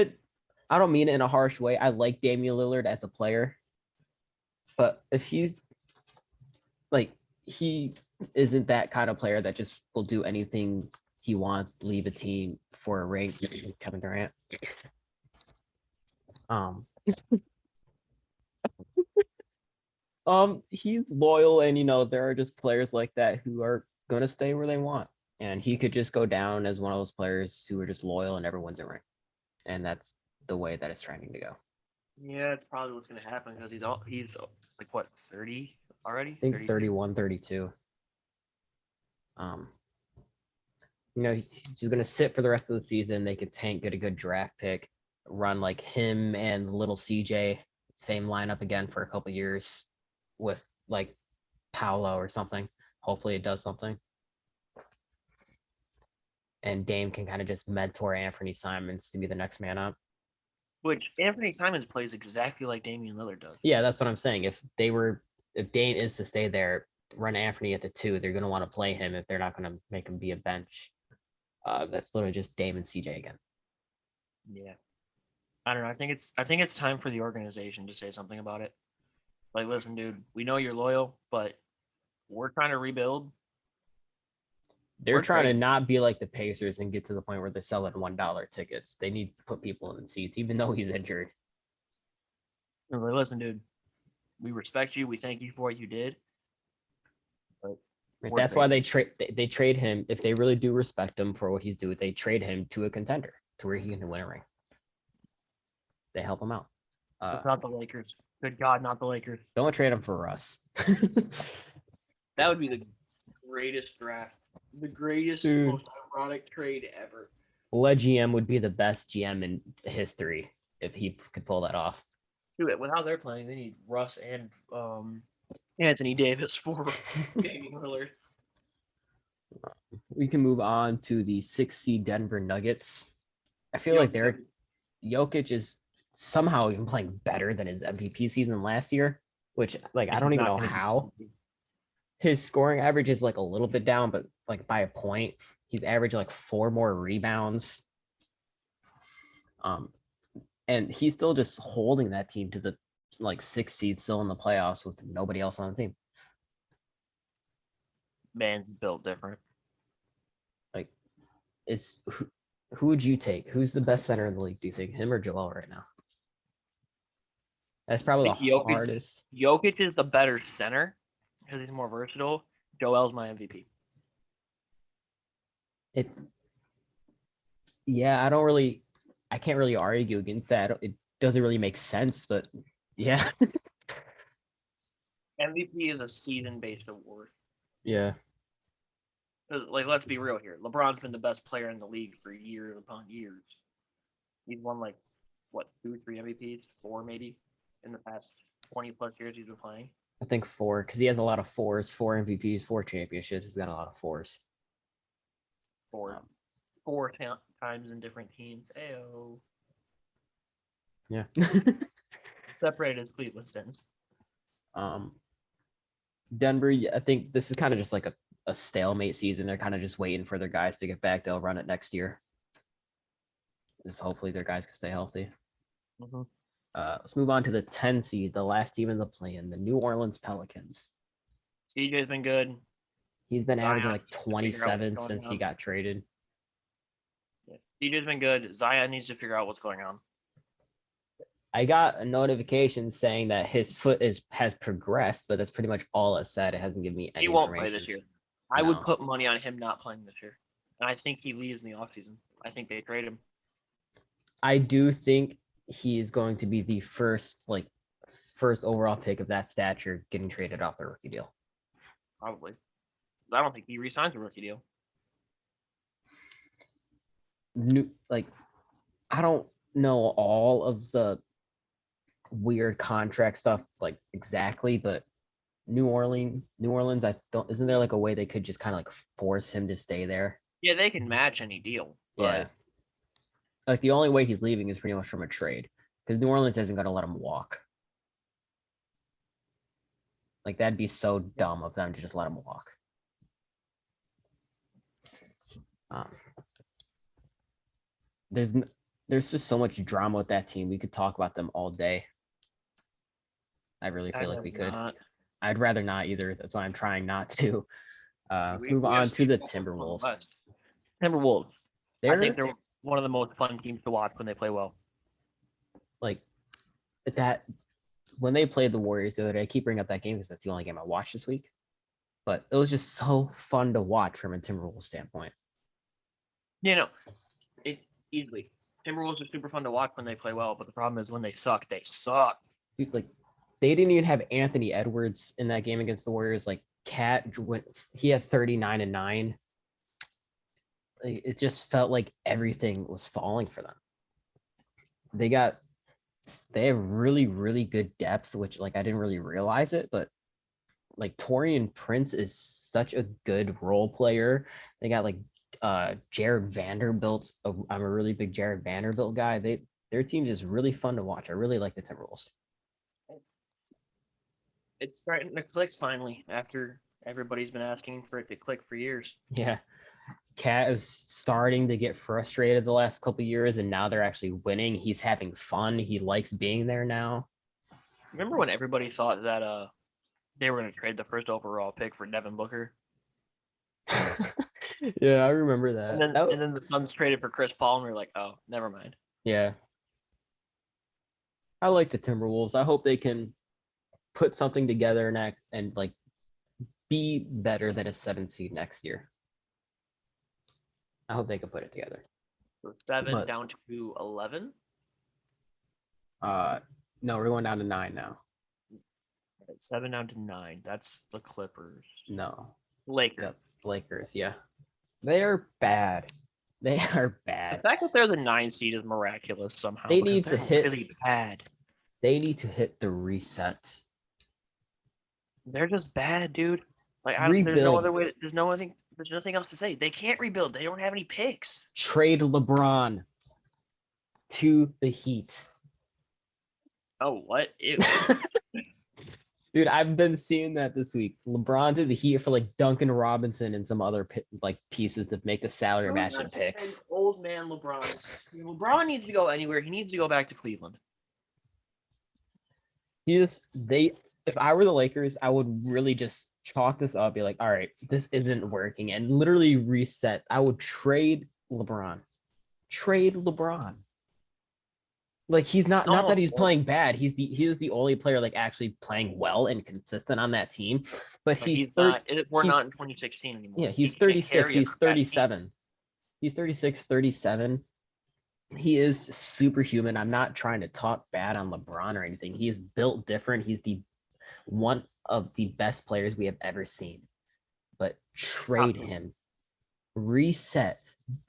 don't mean it in a harsh way. I like Damian Lillard as a player, but if he's like he isn't that kind of player that just will do anything he wants, leave a team for a ring. Kevin Durant. He's loyal, and there are just players like that who are gonna stay where they want, and he could just go down as one of those players who are just loyal and never wins a ring, and that's the way that it's trending to go. Yeah, it's probably what's gonna happen because he's like what 30 already? I think 31, 32. He's gonna sit for the rest of the season. They could tank, get a good draft pick, run like him and little CJ, same lineup again for a couple years with like Paolo or something. Hopefully it does something. And Dame can kind of just mentor Anthony Simons to be the next man up. Which Anthony Simons plays exactly like Damian Lillard does. Yeah, that's what I'm saying. If Dane is to stay there, run Anthony at the 2, they're gonna want to play him if they're not gonna make him be a bench. That's literally just Dame and CJ again. Yeah. I don't know. I think it's time for the organization to say something about it. Like, listen, dude, we know you're loyal, but we're trying to rebuild. They're We're trying to trading. not be like the Pacers and get to the point where they sell at $1 tickets. They need to put people in the seats, even though he's injured. And like, listen, dude, we respect you. We thank you for what you did. But That's why they trade him. If they really do respect him for what he's doing, they trade him to a contender to where he can win a ring. They help him out. It's not the Lakers. Good God, not the Lakers. Don't trade him for Russ. That would be the greatest draft. The greatest, most ironic trade ever. Le GM would be the best GM in history if he could pull that off. Shoot it. With how they're playing, they need Russ and Anthony Davis for Damian Lillard. We can move on to the 6 seed Denver Nuggets. I feel like Jokic is somehow even playing better than his MVP season last year, which like I don't even know how. His scoring average is like a little bit down, but like by a point. He's averaging like 4 more rebounds. And he's still just holding that team to the like 6 seed still in the playoffs with nobody else on the team. Man's built different. Like, it's who would you take? Who's the best center in the league? Do you think him or Joel right now? That's probably the hardest. Jokic is the better center because he's more versatile. Joel's my MVP. Yeah, I can't really argue against that. It doesn't really make sense, but yeah. MVP is a season-based award. Yeah. Like, let's be real here. LeBron's been the best player in the league for years upon years. He's won like what, 2, 3 MVPs, 4 maybe, in the past 20 plus years he's been playing. I think 4 because he has a lot of 4s, 4 MVPs, 4 championships. He's got a lot of 4s. 4 times in different teams. Ayo. Yeah. Separated as Cleveland sins. Denver, I think this is kind of just like a stalemate season. They're kind of just waiting for their guys to get back. They'll run it next year. Just hopefully their guys can stay healthy. Mm-hmm. Let's move on to the 10 seed, the last team in the play-in, the New Orleans Pelicans. CJ's been good. He's been averaging like 27 since he got traded. Yeah. CJ's been good. Zion needs to figure out what's going on. I got a notification saying that his foot has progressed, but that's pretty much all it said. It hasn't given me any He won't information. play this year. I would put money on him not playing this year. And I think he leaves in the offseason. I think they trade him. I do think he is going to be the first overall pick of that stature getting traded off the rookie deal. Probably. I don't think he re-signs a rookie deal. I don't know all of the weird contract stuff like exactly, but New Orleans, isn't there like a way they could just kind of like force him to stay there? Yeah, they can match any deal. But... yeah. Like the only way he's leaving is pretty much from a trade because New Orleans isn't going to let him walk. Like that'd be so dumb of them to just let him walk. There's just so much drama with that team. We could talk about them all day. I really feel like we could. I'd rather not either. That's why I'm trying not to. Let's move on to the Timberwolves. Timberwolves. I think they're one of the most fun teams to watch when they play well. Like that, when they played the Warriors the other day, I keep bringing up that game because that's the only game I watched this week. But it was just so fun to watch from a Timberwolves standpoint. You know, easily. Timberwolves are super fun to watch when they play well, but the problem is when they suck, they suck. Dude, like they didn't even have Anthony Edwards in that game against the Warriors. Like he had 39 and 9. Like, it just felt like everything was falling for them. They have really, really good depth, which like I didn't really realize it, but like Taurean Prince is such a good role player. They got like Jared Vanderbilt. I'm a really big Jared Vanderbilt guy. Their team's just really fun to watch. I really like the Timberwolves. It's starting to click finally after everybody's been asking for it to click for years. Yeah. Cat is starting to get frustrated the last couple years, and now they're actually winning. He's having fun. He likes being there now. Remember when everybody thought that they were going to trade the first overall pick for Devin Booker? Yeah, I remember that. And then the Suns traded for Chris Paul, and we were like, oh, never mind. Yeah. I like the Timberwolves. I hope they can put something together and like be better than a 7 seed next year. I hope they can put it together. So 7 down to 11. No, we're going down to 9 now. 7 down to 9. That's the Clippers. No. Lakers. Yep. Lakers, yeah. They are bad. They are bad. The fact that there's a 9 seed is miraculous somehow. They need to hit really bad. They need to hit the resets. They're just bad, dude. Like there's no other way. There's nothing else to say. They can't rebuild. They don't have any picks. Trade LeBron to the Heat. Oh, what? Dude, I've been seeing that this week. LeBron to the Heat for like Duncan Robinson and some other pieces to make the salary matching picks. Old man LeBron. LeBron needs to go anywhere. He needs to go back to Cleveland. If I were the Lakers, I would really just chalk this up, be like, all right, this isn't working, and literally reset. I would trade LeBron. Trade LeBron. Like he's not that he's playing bad. He is the only player like actually playing well and consistent on that team. But he's not. We're not in 2016 anymore. Yeah, he's 36. He's 37. He's 36, 37. He is superhuman. I'm not trying to talk bad on LeBron or anything. He is built different. He's one of the best players we have ever seen. But trade him. Reset.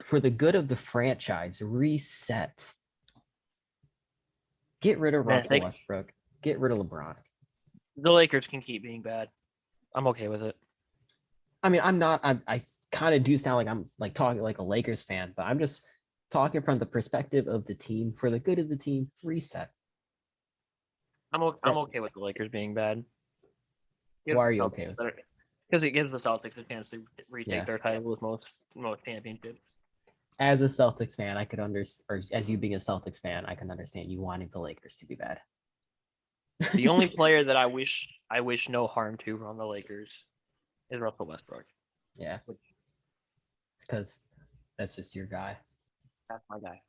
For the good of the franchise, reset. Get rid of Russell Westbrook. Get rid of LeBron. The Lakers can keep being bad. I'm okay with it. I mean, I'm not. I kind of do sound like I'm like talking like a Lakers fan, but I'm just talking from the perspective of the team. For the good of the team, reset. I'm okay with the Lakers being bad. Why are you okay with it? Because it gives the Celtics a chance to retake their title with most championships. As a Celtics fan, I could understand, or as you being a Celtics fan, I can understand you wanting the Lakers to be bad. The only player that I wish no harm to from the Lakers is Russell Westbrook. Yeah. Because that's just your guy. That's my guy.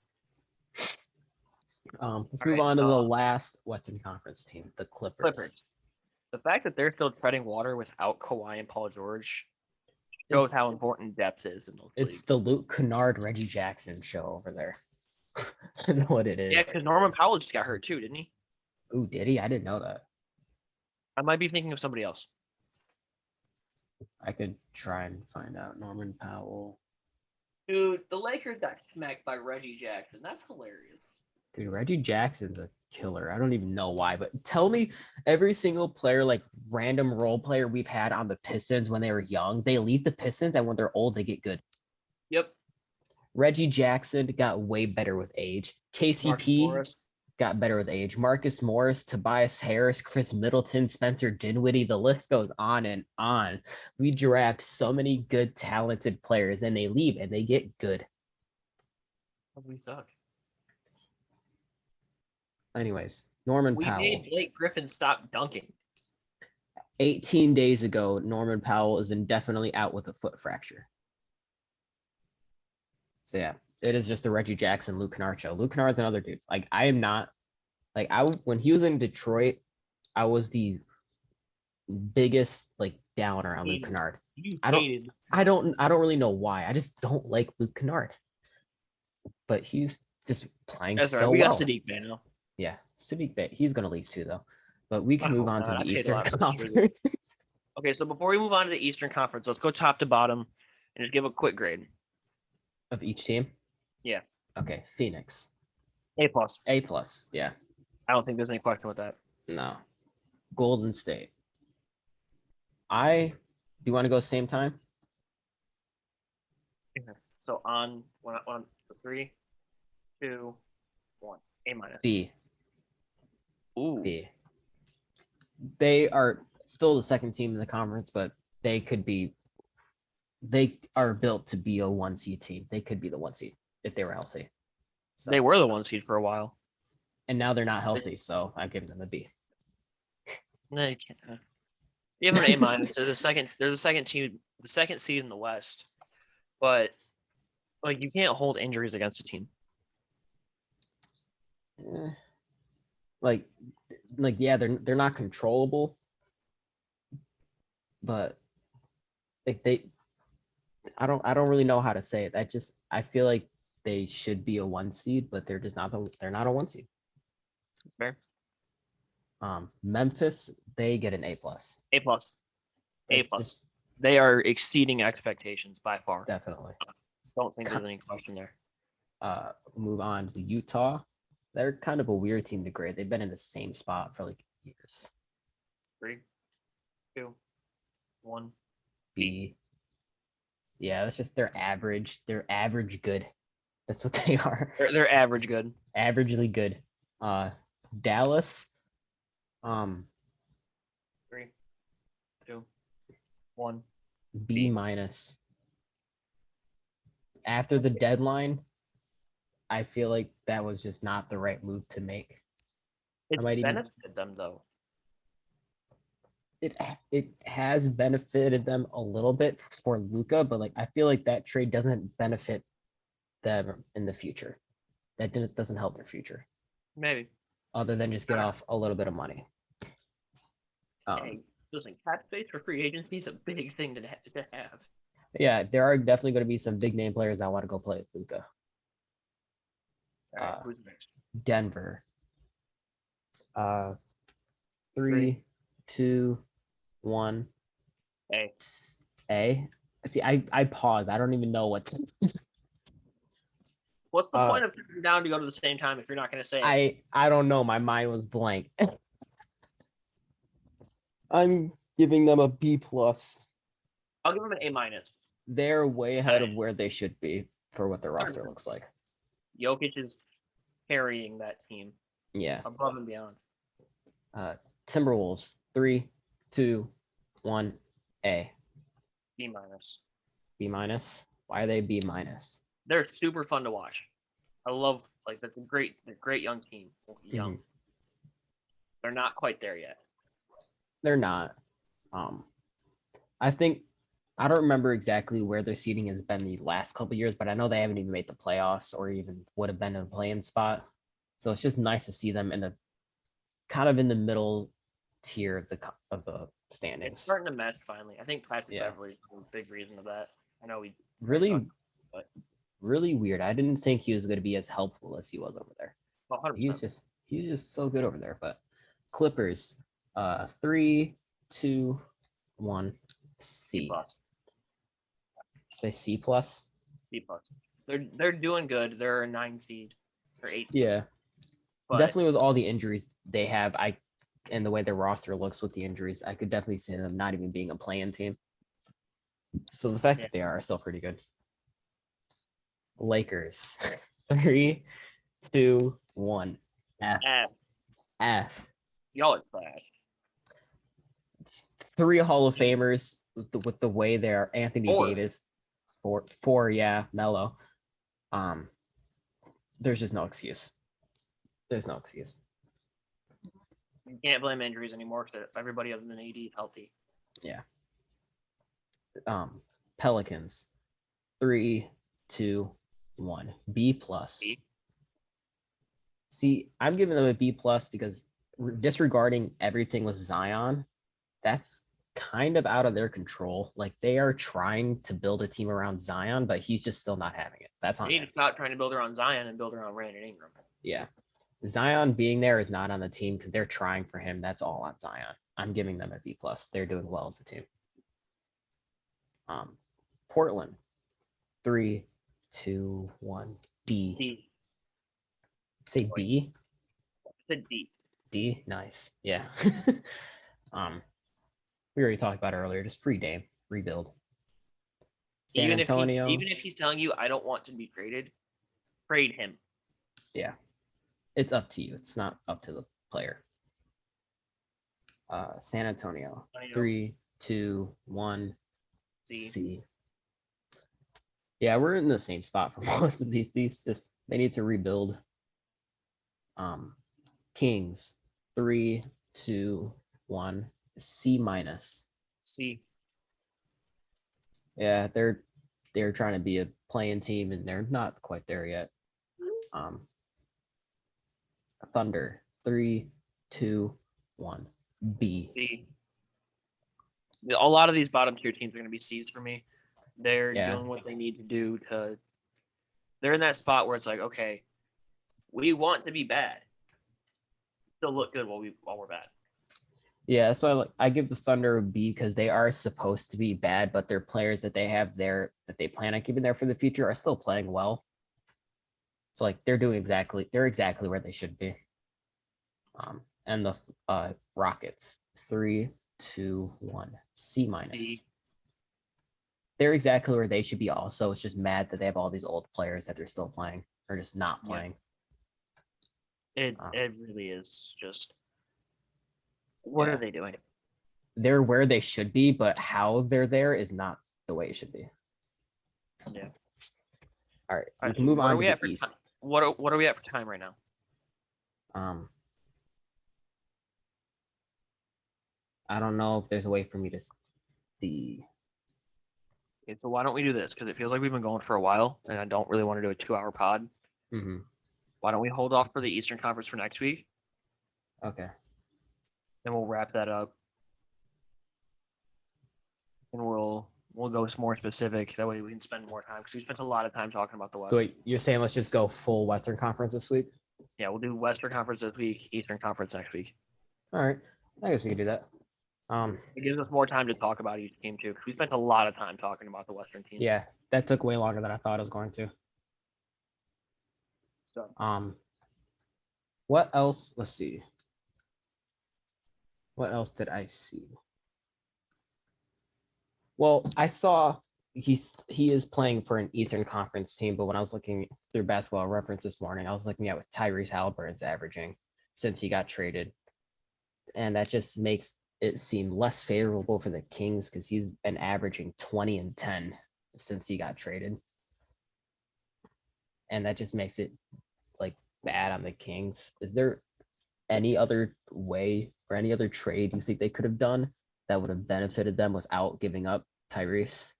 Let's move on to the last Western Conference team, the Clippers. The fact that they're still treading water without Kawhi and Paul George shows how important depth is in those leagues. It's the Luke Kennard, Reggie Jackson show over there. That's what it is. Yeah, because Norman Powell just got hurt too, didn't he? Ooh, did he? I didn't know that. I might be thinking of somebody else. I could try and find out. Norman Powell. Dude, the Lakers got smacked by Reggie Jackson. That's hilarious. Dude, Reggie Jackson's a killer. I don't even know why, but tell me every single player, like random role player we've had on the Pistons when they were young, they leave the Pistons, and when they're old, they get good. Yep. Reggie Jackson got way better with age. KCP got better with age. Marcus Morris, Tobias Harris, Chris Middleton, Spencer Dinwiddie, the list goes on and on. We draft so many good, talented players, and they leave and they get good. We suck. Anyways, Norman Powell. We made Blake Griffin stop dunking. 18 days ago, Norman Powell is indefinitely out with a foot fracture. So yeah, it is just the Reggie Jackson, Luke Kennard show. Luke Kennard's another dude. Like I am not, like when he was in Detroit, I was the biggest like downer on Luke Kennard. I don't really know why. I just don't like Luke Kennard. But he's just playing so well. We got Sadiq Bey now. Yeah, Sadiq Bey. He's gonna leave too though. But we can move on to the Eastern Conference. Okay, so before we move on to the Eastern Conference, let's go top to bottom and just give a quick grade. Of each team? Yeah. Okay, Phoenix. A+. A+, yeah. I don't think there's any question with that. No. Golden State. Do you want to go same time? Okay. So on 3, 2, 1. A minus. B. Ooh. B. They are still the second team in the conference, but they could be. They are built to be a 1 seed team. They could be the 1 seed if they were healthy. So, They were the 1 seed for a while. and now they're not healthy, so I'm giving them a B. No, you can't. You have an A minus. They're the second. They're the second team. The second seed in the West. But like you can't hold injuries against a team. Eh, like yeah, they're not controllable, but like I don't really know how to say it. I feel like they should be a 1 seed, but they're just not they're not a 1 seed. Fair. Memphis, they get an A plus. A plus. A It's plus. just They are exceeding expectations by far. definitely. Don't think there's any question there. Move on to Utah. They're kind of a weird team to grade. They've been in the same spot for like years. 3, 2, 1. B. Yeah, that's just they're average. They're average good. That's what they are. They're average good. Averagely good. Dallas. 3, 2, 1. B minus. After the deadline, I feel like that was just not the right move to make. It's might even- benefited them though. It has benefited them a little bit for Luca, but like I feel like that trade doesn't benefit them in the future. That doesn't help their future, Maybe. other than just get off a little bit of money. Hey, listen, cap space for free agency is a big thing to have. Yeah, there are definitely going to be some big name players that want to go play with Luca. All right, who's next? Denver. 3, Three. 2, 1. A. A. See, I paused. I don't even know what's. What's the point of putting down to go to the same time if you're not going to say it? I don't know. My mind was blank. I'm giving them a B plus. I'll give them an A minus. They're way ahead of where they should be for what their roster looks like. Jokic is carrying that team Yeah. above and beyond. Timberwolves. 3, 2, 1. A. B minus. B minus. Why are they B minus? They're super fun to watch. I love that's a great young team. Young. They're not quite there yet. They're not. I think I don't remember exactly where their seeding has been the last couple years, but I know they haven't even made the playoffs or even would have been in a play-in spot. So it's just nice to see them in the kind of in the middle tier of the standings. It's starting to mess finally. I think Patrick Beverly is a big reason of that. I know we really weird. I didn't think he was going to be as helpful as he was over there. 100%. He was just so good over there. But Clippers, 3, 2, 1. C. plus. Say C plus. B plus. They're doing good. They're a 9 seed or 8 seed. Yeah. But Definitely with all the injuries they have, and the way their roster looks with the injuries, I could definitely see them not even being a play-in team. So the fact that they are still pretty good. Lakers. 3, 2, 1. F. Y'all are trash. 3 Hall of Famers with the way they're Anthony Davis. 4, yeah, Melo. There's just no excuse. There's no excuse. You can't blame injuries anymore because everybody other than AD is healthy. Yeah. Pelicans. 3, 2, 1. B plus. B? See, I'm giving them a B plus because disregarding everything with Zion, that's kind of out of their control. Like they are trying to build a team around Zion, but he's just still not having it. That's on They need him. to stop trying to build around Zion and build around Brandon Ingram. Yeah. Zion being there is not on the team because they're trying for him. That's all on Zion. I'm giving them a B plus. They're doing well as a team. Portland. 3, 2, 1. D. D. Say B. The D. D. Nice. Yeah. We already talked about it earlier. Just free Dame. Rebuild. San Antonio. Even if he's telling you I don't want to be traded, trade him. Yeah. It's up to you. It's not up to the player. San Antonio. Antonio. 3, 2, 1. C. C. Yeah, we're in the same spot for most of these. They need to rebuild. Kings. 3, 2, 1. C minus. C. Yeah, they're trying to be a playing team and they're not quite there yet. Thunder. 3, 2, 1. B. C. A lot of these bottom tier teams are going to be C's for me. They're Yeah. doing what they need to do to. They're in that spot where it's like, okay, we want to be bad, still look good while we're bad. Yeah, so I give the Thunder a B because they are supposed to be bad, but their players that they have there that they plan on keeping there for the future are still playing well. So like they're exactly where they should be. And the Rockets. 3, 2, 1. C minus. C. They're exactly where they should be also. It's just mad that they have all these old players that they're still playing or just not playing. It really is just what Yeah. are they doing? They're where they should be, but how they're there is not the way it should be. Yeah. All right, All we right, can move what on are to we the at for East. time? What are we at for time right now? I don't know if there's a way for me to see. Okay, so why don't we do this? Because it feels like we've been going for a while, and I don't really want to do a 2-hour pod. Mm-hmm. Why don't we hold off for the Eastern Conference for next week, Okay. and we'll wrap that up, and we'll go more specific. That way we can spend more time because we spent a lot of time talking about the West. So wait, you're saying let's just go full Western Conference this week? Yeah, we'll do Western Conference this week, Eastern Conference next week. All right, I guess we can do that. It gives us more time to talk about each team too, because we spent a lot of time talking about the Western teams. Yeah, that took way longer than I thought it was going to. So, what else? Let's see. What else did I see? Well, I saw he is playing for an Eastern Conference team, but when I was looking through Basketball Reference this morning, I was looking at what Tyrese Halliburton's averaging since he got traded, and that just makes it seem less favorable for the Kings because he's been averaging 20 and 10 since he got traded, and that just makes it like bad on the Kings. Is there any other way or any other trade you think they could have done that would have benefited them without giving up Tyrese?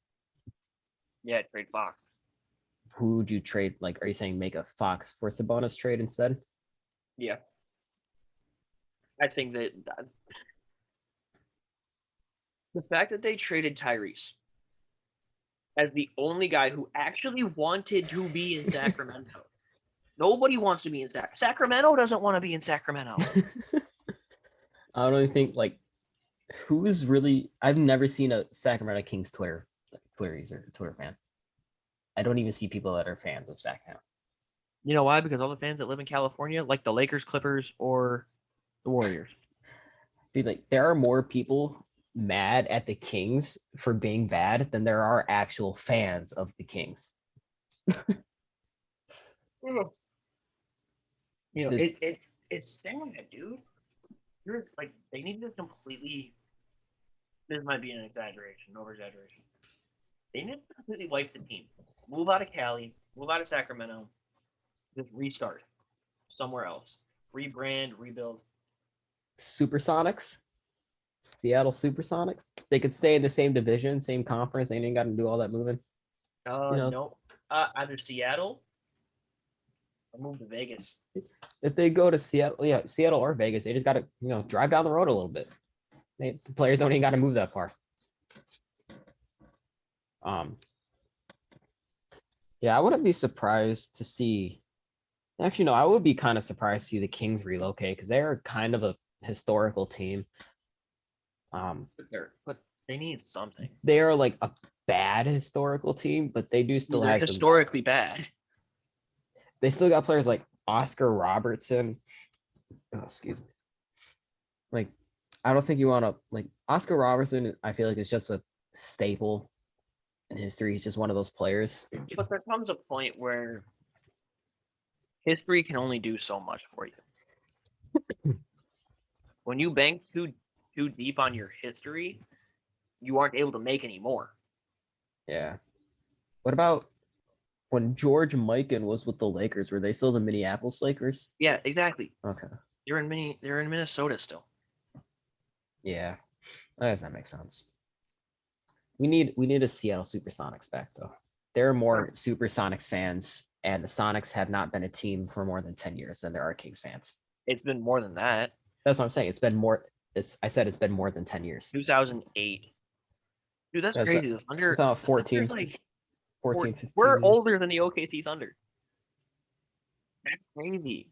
yeah, trade Fox. Who would you trade? Like, are you saying make a Fox for Sabonis trade instead? Yeah. I think that the fact that they traded Tyrese as the only guy who actually wanted to be in Sacramento. Nobody wants to be in Sacramento. Sacramento doesn't want to be in Sacramento. I don't even think like who's really. I've never seen a Sacramento Kings Twitter user, Twitter fan. I don't even see people that are fans of Sacramento. You know why? Because all the fans that live in California like the Lakers, Clippers, or the Warriors. Dude, like there are more people mad at the Kings for being bad than there are actual fans of the Kings. You know, it's sad, dude. You're like they need to completely. This might be an exaggeration, over exaggeration. They need to completely wipe the team. Move out of Cali, move out of Sacramento, just restart somewhere else. Rebrand, rebuild. Supersonics, Seattle Supersonics. They could stay in the same division, same conference. They ain't got to do all that moving. No. Either Seattle or move to Vegas. If they go to Seattle, yeah, Seattle or Vegas, they just got to drive down the road a little bit. The players don't even got to move that far. Yeah, I wouldn't be surprised to see. Actually, no, I would be kind of surprised to see the Kings relocate because they're kind of a historical team. But they need something. They are like a bad historical team, but they do still They're have historically bad. They still got players like Oscar Robertson. Oh, excuse me. Like, I don't think you want to like Oscar Robertson. I feel like it's just a staple in history. He's just one of those players. But there comes a point where history can only do so much for you. When you bank too deep on your history, you aren't able to make any more. Yeah. What about when George Mikan was with the Lakers? Were they still the Minneapolis Lakers? Yeah, exactly. Okay. They're in Minnesota still. Yeah. I guess that makes sense. We need a Seattle Supersonics back though. There are more Supersonics fans, and the Sonics have not been a team for more than 10 years than there are Kings fans. It's been more than that. That's what I'm saying. It's been more. I said it's been more than 10 years. 2008. Dude, that's crazy. The Thunder, about the 14, Thunder's like 14, 15. we're older than the OKC Thunder. That's crazy.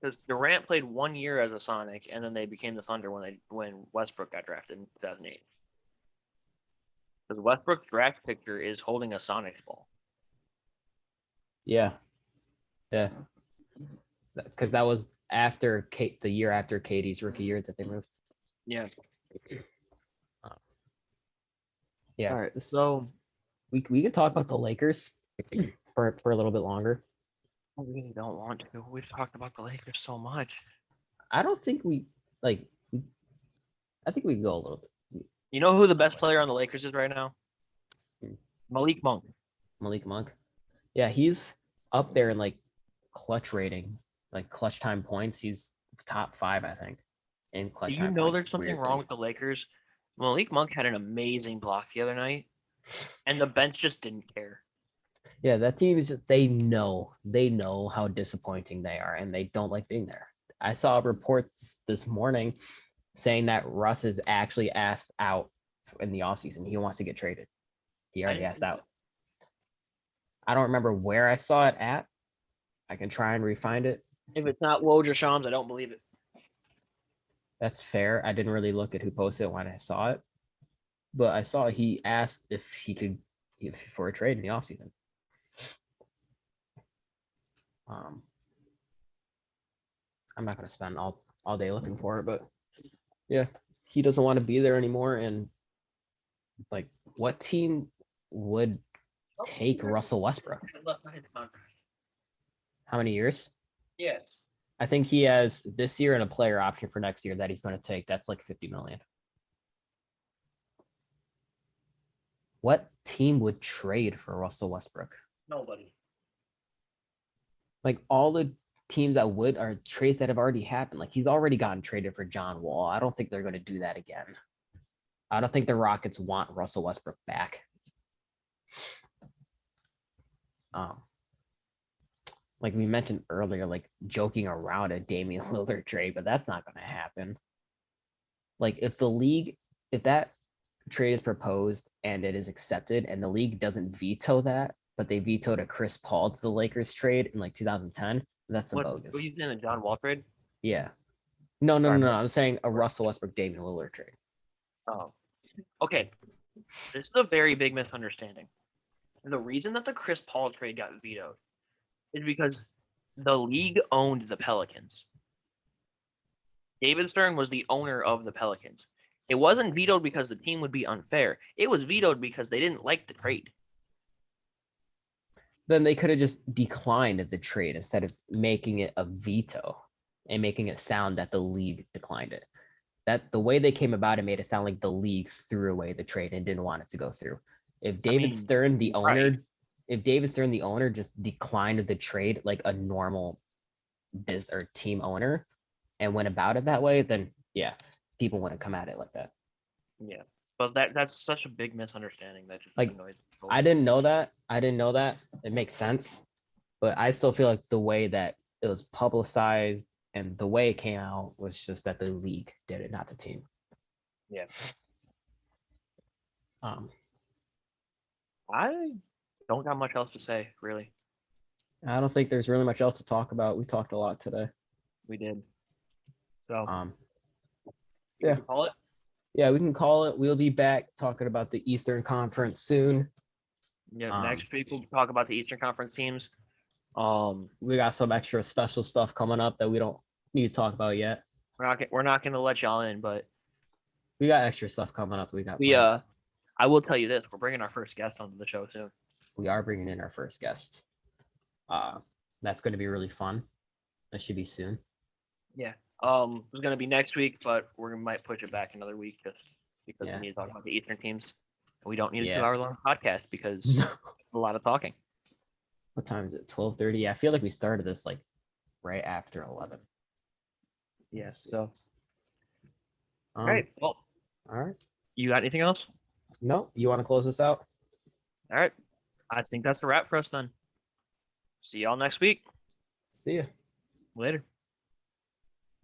Because Durant played 1 year as a Sonic, and then they became the Thunder when Westbrook got drafted in 2008. Because Westbrook's draft picture is holding a Sonics ball. Yeah. Because that was after the year after Katie's rookie year that they moved. Yeah. Yeah. All right. So we could talk about the Lakers for a little bit longer. I really don't want to. We've talked about the Lakers so much. I don't think we like. I think we can go a little bit. You know who the best player on the Lakers is right now? Malik Monk. Malik Monk. Yeah, he's up there in like clutch rating, like clutch time points. He's top 5, I think, in clutch Do you time know points. there's something weirdly. wrong with the Lakers? Malik Monk had an amazing block the other night, and the bench just didn't care. Yeah, that team is just, they know how disappointing they are, and they don't like being there. I saw reports this morning saying that Russ is actually asked out in the offseason. He wants to get traded. He already asked out. I don't remember where I saw it at. I can try and refind it. If it's not Woj Shams, I don't believe it. That's fair. I didn't really look at who posted it when I saw it, but I saw he asked if he could for a trade in the offseason. I'm not going to spend all day looking for it, but yeah, he doesn't want to be there anymore. And like, what team would take Russell Westbrook? How many years? Yes. I think he has this year and a player option for next year that he's going to take. That's like $50 million. What team would trade for Russell Westbrook? Nobody. Like all the teams that would are trades that have already happened. Like he's already gotten traded for John Wall. I don't think they're going to do that again. I don't think the Rockets want Russell Westbrook back. Like we mentioned earlier, like joking around a Damian Lillard trade, but that's not going to happen. Like if that trade is proposed and it is accepted and the league doesn't veto that, but they vetoed a Chris Paul to the Lakers trade in like 2010, that's a bogus. What you saying, the John Wall trade? Yeah. No. I'm saying a Russell Westbrook Damian Lillard trade. Oh. Okay. This is a very big misunderstanding. The reason that the Chris Paul trade got vetoed is because the league owned the Pelicans. David Stern was the owner of the Pelicans. It wasn't vetoed because the team would be unfair. It was vetoed because they didn't like the trade. Then they could have just declined the trade instead of making it a veto and making it sound that the league declined it. That the way they came about it made it sound like the league threw away the trade and didn't want it to go through. If David Stern, the owner, just declined the trade like a normal business or team owner and went about it that way, then yeah, people wouldn't come at it like that. Yeah. But that's such a big misunderstanding that just like annoys people. I didn't know that. It makes sense. But I still feel like the way that it was publicized and the way it came out was just that the league did it, not the team. Yeah. I don't got much else to say, really. I don't think there's really much else to talk about. We talked a lot today. We did. So yeah. Call it? Yeah, we can call it. We'll be back talking about the Eastern Conference soon. Yeah, next week we'll talk about the Eastern Conference teams. We got some extra special stuff coming up that we don't need to talk about yet. We're not gonna let y'all in, but we got extra stuff coming up. I will tell you this: we're bringing our first guest onto the show soon. We are bringing in our first guest. That's going to be really fun. That should be soon. Yeah. It's gonna be next week, but we might push it back another week just because Yeah. we need to talk about the Eastern teams. And we don't need a Yeah. 2 hour long podcast because it's a lot of talking. What time is it? 12:30. Yeah, I feel like we started this like right after 11. Yeah. So Um, all right. Well, all right. you got anything else? No, you want to close this out? All right. I think that's a wrap for us then. See y'all next week. See ya. Later.